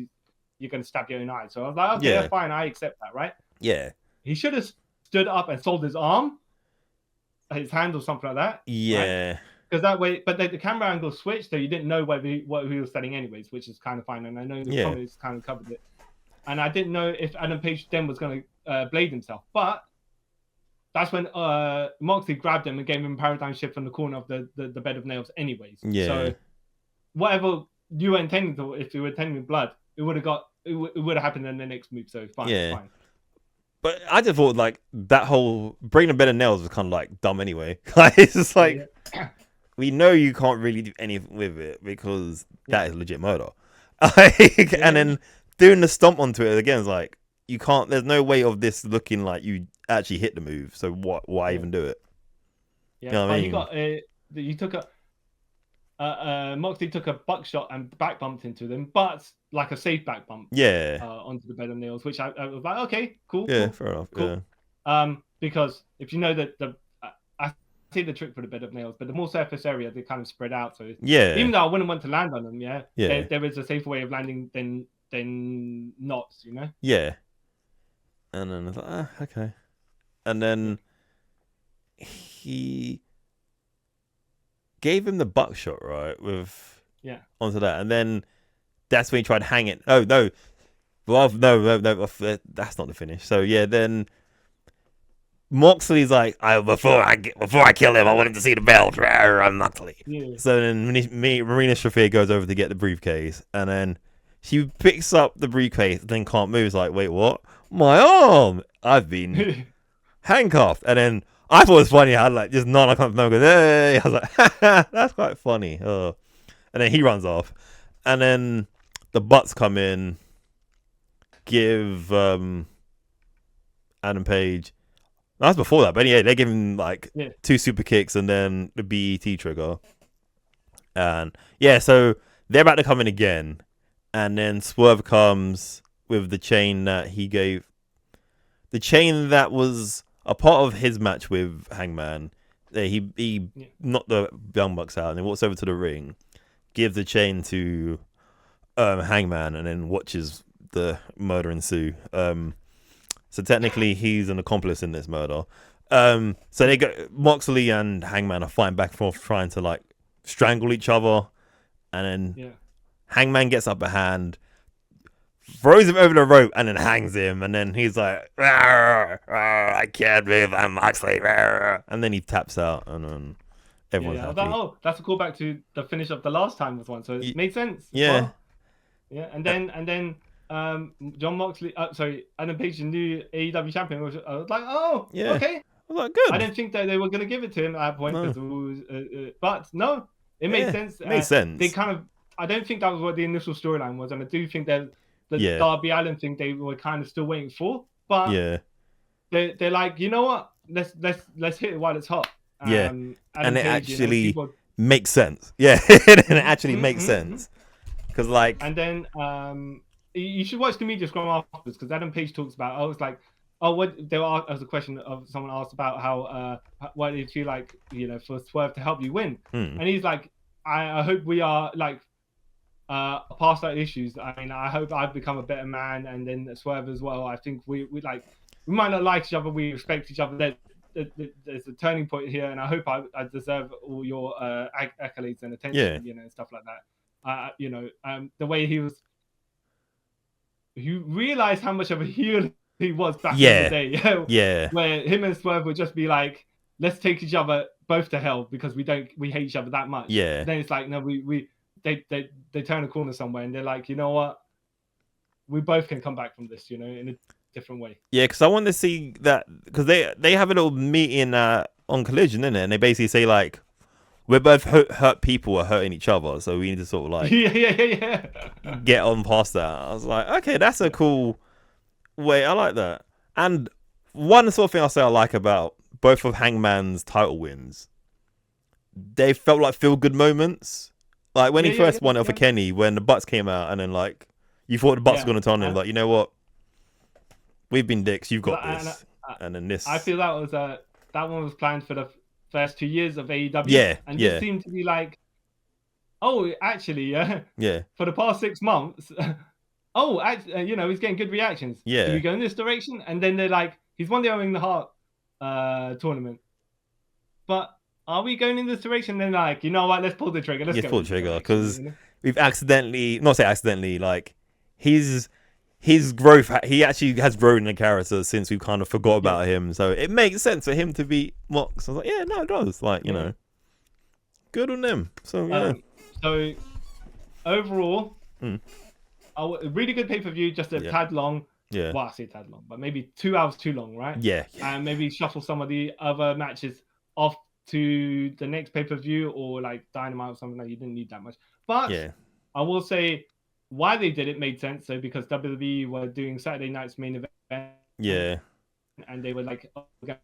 you're going to stab your own eye. So I was like, okay, that's fine. I accept that, right? Yeah. He should have stood up and sold his arm, his hand or something like that. Yeah. Because that way, but the camera angle switched, so you didn't know what he was studying anyways, which is kind of fine. And I know the comments kind of covered it. And I didn't know if Adam Page then was going to blade himself. But that's when Moxley grabbed him and gave him a paradigm shift from the corner of the bed of nails anyways. Yeah. So whatever you were intending to, if you were intending blood, it would have happened in the next move. So fine, it's fine. But I just thought like that whole bringing a bed of nails was kind of like dumb anyway. It's just like we know you can't really do anything with it because that is legit murder. And then doing the stomp onto it again is like you can't. There's no way of this looking like you actually hit the move. So why even do it? Yeah, you know what I mean? You took Moxley took a buckshot and back bumped into them, but like a safe back bump. Yeah. Onto the bed of nails, which I was like, okay, cool. Yeah, cool, fair enough. Cool. Yeah. Because if you know that I see the trick for the bed of nails, but the more surface area they kind of spread out. So even though I wouldn't want to land on them, there is a safer way of landing than not, you know. Yeah. And then I was like, okay. And then he gave him the buckshot, right? Onto that, and then that's when he tried to hang it. Oh no, well no, that's not the finish. So yeah, then Moxley's like, before I kill him, I want him to see the belt. I'm Moxley. Yeah. So then Marina Shafir goes over to get the briefcase, and then she picks up the briefcase, then can't move. It's like, wait, what? My arm! I've been handcuffed. And then I thought it was funny. I had like just none. I can't remember. Hey! I was like, that's quite funny. Oh. And then he runs off, and then the Butts come in, give Adam Page. That's before that, but yeah, they give him like 2 super kicks and then the BET trigger. And yeah, so they're about to come in again. And then Swerve comes with the chain that he gave. The chain that was a part of his match with Hangman. He knocked the Young Bucks out and he walks over to the ring, gives the chain to Hangman, and then watches the murder ensue. So technically, he's an accomplice in this murder. So they go. Moxley and Hangman are fighting back and forth, trying to like strangle each other, and then Hangman gets up a hand, throws him over the rope, and then hangs him. And then he's like, rawr, rawr, "I can't move. I'm Moxley." Rawr. And then he taps out, and then everyone's happy. That's a callback to the finish of the last time with one, so it made sense. Yeah, yeah, and then. John Moxley, Adam Page, the new AEW champion. I was like, oh, okay. I was like, good. I didn't think that they were going to give it to him at that point, but no, it made sense. It made sense. They kind of, I don't think that was what the initial storyline was, and I do think that the Darby Allin thing they were kind of still waiting for, but they're like, you know what? Let's hit it while it's hot. And it actually makes sense. Yeah, and it actually makes sense because like, and then you should watch the media scrum afterwards because Adam Page talks about. I was like, what there was a question of someone asked about how what do you feel like, you know, for Swerve to help you win, and he's like, I hope we are like past our issues. I mean, I hope I've become a better man, and then Swerve as well. I think we might not like each other, we respect each other. There's a turning point here, and I hope I deserve all your accolades and attention, you know, and stuff like that. You know, the way he was. You realize how much of a heel he was back in the day. Where him and Swerve would just be like, let's take each other both to hell because we hate each other that much. Yeah. Then it's like, no, they turn a corner somewhere and they're like, you know what? We both can come back from this, you know, in a different way. Yeah, because I want to see that because they have a little meeting on Collision, innit? And they basically say like, we're both hurt people are hurting each other, so we need to sort of like yeah. get on past that. I was like, okay, that's a cool way. I like that. And one sort of thing I'll say I like about both of Hangman's title wins, they felt like feel good moments. Like when he first won it for Kenny, when the Bucks came out, and then like you thought the Bucks were going to turn him, like, you know what, we've been dicks, you've got this, and then this. I feel that was that one was planned for the first 2 years of AEW. Yeah, and just seemed to be like, oh, actually, for the past 6 months, oh, actually, you know, he's getting good reactions. Yeah, do we go in this direction? And then they're like, he's won the Owen in the Heart tournament, but are we going in this direction? Then like, you know what, let's pull the trigger. Let's pull the trigger, because we've accidentally, not say accidentally, like his growth, he actually has grown in the character since we kind of forgot about him. So it makes sense for him to be Mox. I was like, yeah, no, it does. Like, you know, good on them. So yeah. So overall, a really good pay-per-view, just a tad long. Yeah. Well, I say tad long, but maybe 2 hours too long, right? Yeah. And maybe shuffle some of the other matches off to the next pay-per-view, or like Dynamite or something. Like, you didn't need that much. But I will say why they did it made sense. So because WWE were doing Saturday night's main event. Yeah. And they were like, oh, we're gonna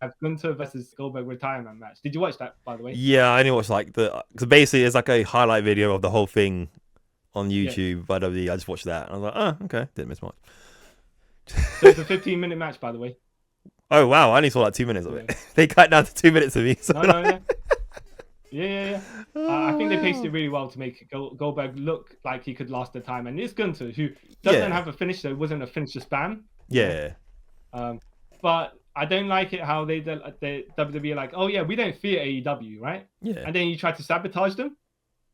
have Gunther versus Goldberg retirement match. Did you watch that, by the way? Yeah, I only watched like because basically it's like a highlight video of the whole thing on YouTube by WWE. I just watched that. And I was like, oh, okay, didn't miss much. So it's a 15-minute match, by the way. Oh wow, I only saw like 2 minutes of it. They cut down to 2 minutes of me. So Yeah. I think they paced it really well to make Goldberg look like he could last the time. And it's Gunther, who doesn't have a finish, so it wasn't a finish to spam. Yeah. But I don't like it how they WWE are like, oh yeah, we don't fear AEW, right? Yeah. And then you try to sabotage them.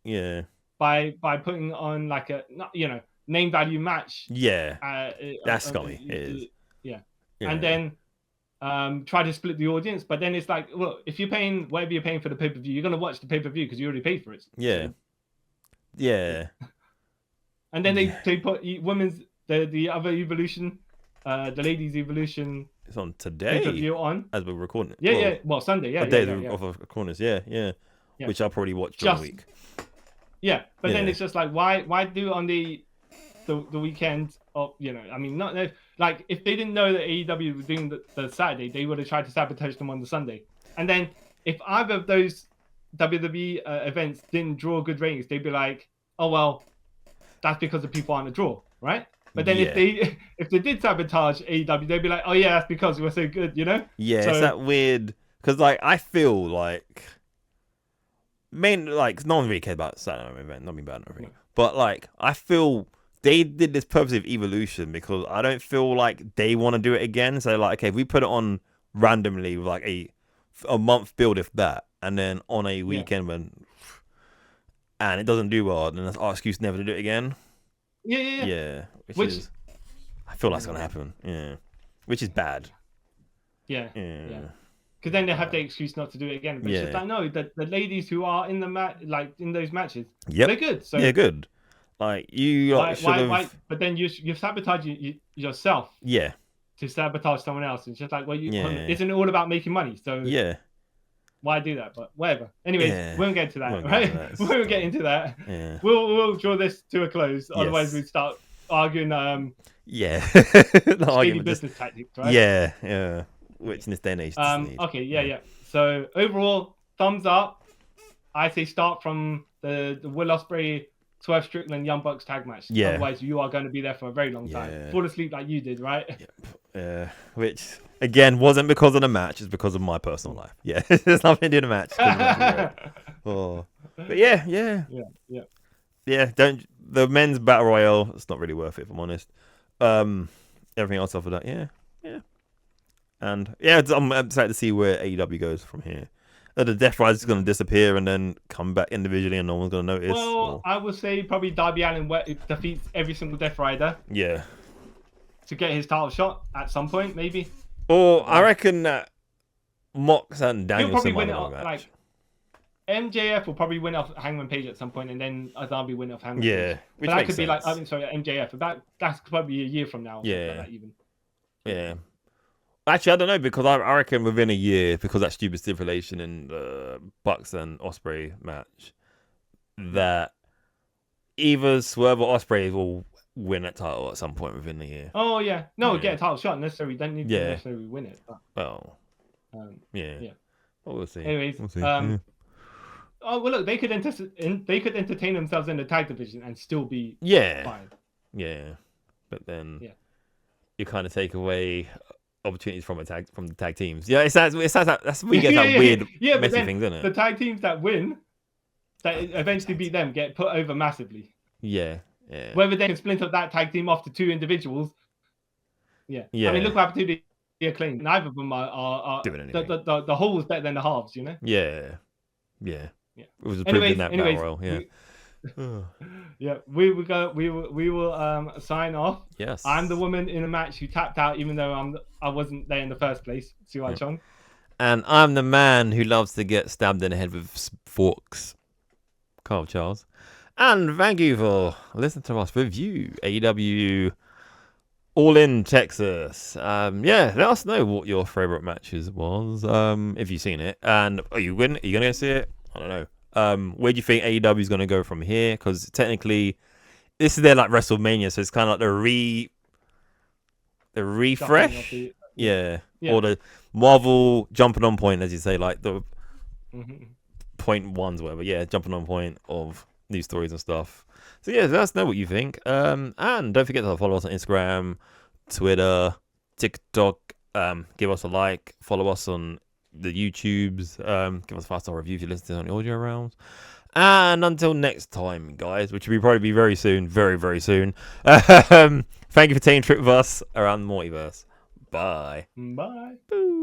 Yeah. By putting on like a, you know, name value match. Yeah. That's scummy. It is. Yeah. And then try to split the audience, but then it's like, well, if you're paying whatever you're paying for the pay-per-view, you're gonna watch the pay-per-view because you already paid for it. Yeah. Yeah. And then they put women's the other Evolution, the ladies' Evolution. It's on today. Pay-per-view on as we're recording it. Yeah. Well, Sunday. Yeah. Of corners. Yeah. Which I'll probably watch during the week. Yeah, but then it's just like, why do on the weekend of, you know, I mean, not like if they didn't know that AEW was doing the Saturday, they would have tried to sabotage them on the Sunday. And then if either of those WWE events didn't draw good ratings, they'd be like, oh well, that's because the people aren't a draw, right? But then if they did sabotage AEW, they'd be like, oh yeah, that's because we're so good, you know? Yeah, so, it's that weird, because like I feel like no one really cared about Saturday event, not being bad or anything. But like I feel they did this purposely of Evolution because I don't feel like they want to do it again. So like, okay, if we put it on randomly with like a month build, if that, and then on a weekend and it doesn't do well, then that's our excuse never to do it again. Yeah. Which is, I feel like it's gonna happen. Yeah, which is bad. Yeah. Because then they have the excuse not to do it again. But it's just like, no, the ladies who are in the like in those matches, they're good. So good. Like you, why? But then you sabotage yourself. Yeah. To sabotage someone else, it's just like, well, isn't it all about making money? So why do that? But whatever. Anyways, we won't get into that, right? We won't get into that. Yeah. We'll draw this to a close. Otherwise, we'd start arguing. Shady business tactics, right? Yeah. Which in this day and age. Okay. Yeah. So overall, thumbs up. I say start from the Will Ospreay, Swerve Strickland, Young Bucks tag match. Yeah. Otherwise, you are going to be there for a very long time. Fall asleep like you did, right? Yeah. Which again wasn't because of the match; it's because of my personal life. Yeah, there's nothing to do with the match. But yeah. The men's battle royale. It's not really worth it, if I'm honest. Everything else after that, yeah. And I'm excited to see where AEW goes from here. The Death Rider is going to disappear and then come back individually, and no one's going to notice. Well, I would say probably Darby Allin defeats every single Death Rider. Yeah. To get his title shot at some point, maybe. Or I reckon that Mox and Danielson might win it. Like MJF will probably win off Hangman Page at some point, and then Darby win off Hangman. Yeah, Page. But that could be like, MJF. But that's probably a year from now. Yeah. Like that even. Yeah. Actually, I don't know because I reckon within a year, because that stupid stipulation in the Bucks and Osprey match, that either Swerve or Osprey will win that title at some point within the year. Oh yeah, no, get a title shot necessarily. Don't need to necessarily win it. But, well, yeah. Well, we'll see. Anyways, oh well, look, they could entertain themselves in the tag division and still be fine. Yeah, but then you kind of take away opportunities from the tag teams. Yeah, it sounds that's where you get that weird messy things, isn't it? The tag teams that win, that eventually beat them, get put over massively. Yeah. Whether they can splinter that tag team off to 2 individuals. Yeah. I mean, look what happened to the Acclaim. Neither of them are doing anything. The whole is better than the halves, you know? Yeah. It was approved in that battle royal. We will sign off. Yes. I'm the woman in the match who tapped out, even though I wasn't there in the first place. Suai Chong. And I'm the man who loves to get stabbed in the head with forks. Carl Charles. And thank you for listening to us review AEW All In Texas. Let us know what your favorite matches was. If you've seen it, and are you gonna go see it? I don't know. Where do you think AEW is gonna go from here? Because technically, this is their like WrestleMania, so it's kind of like the refresh, or the Marvel jumping on point, as you say, like the point ones, whatever. Yeah, jumping on point of news stories and stuff. So let us know what you think. And don't forget to follow us on Instagram, Twitter, TikTok. Give us a like. Follow us on the YouTubes. Give us a 5-star review if you listen to it on the audio rounds. And until next time, guys, which will probably be very soon, very, very soon. Thank you for taking a trip with us around the multiverse. Bye. Bye. Boo.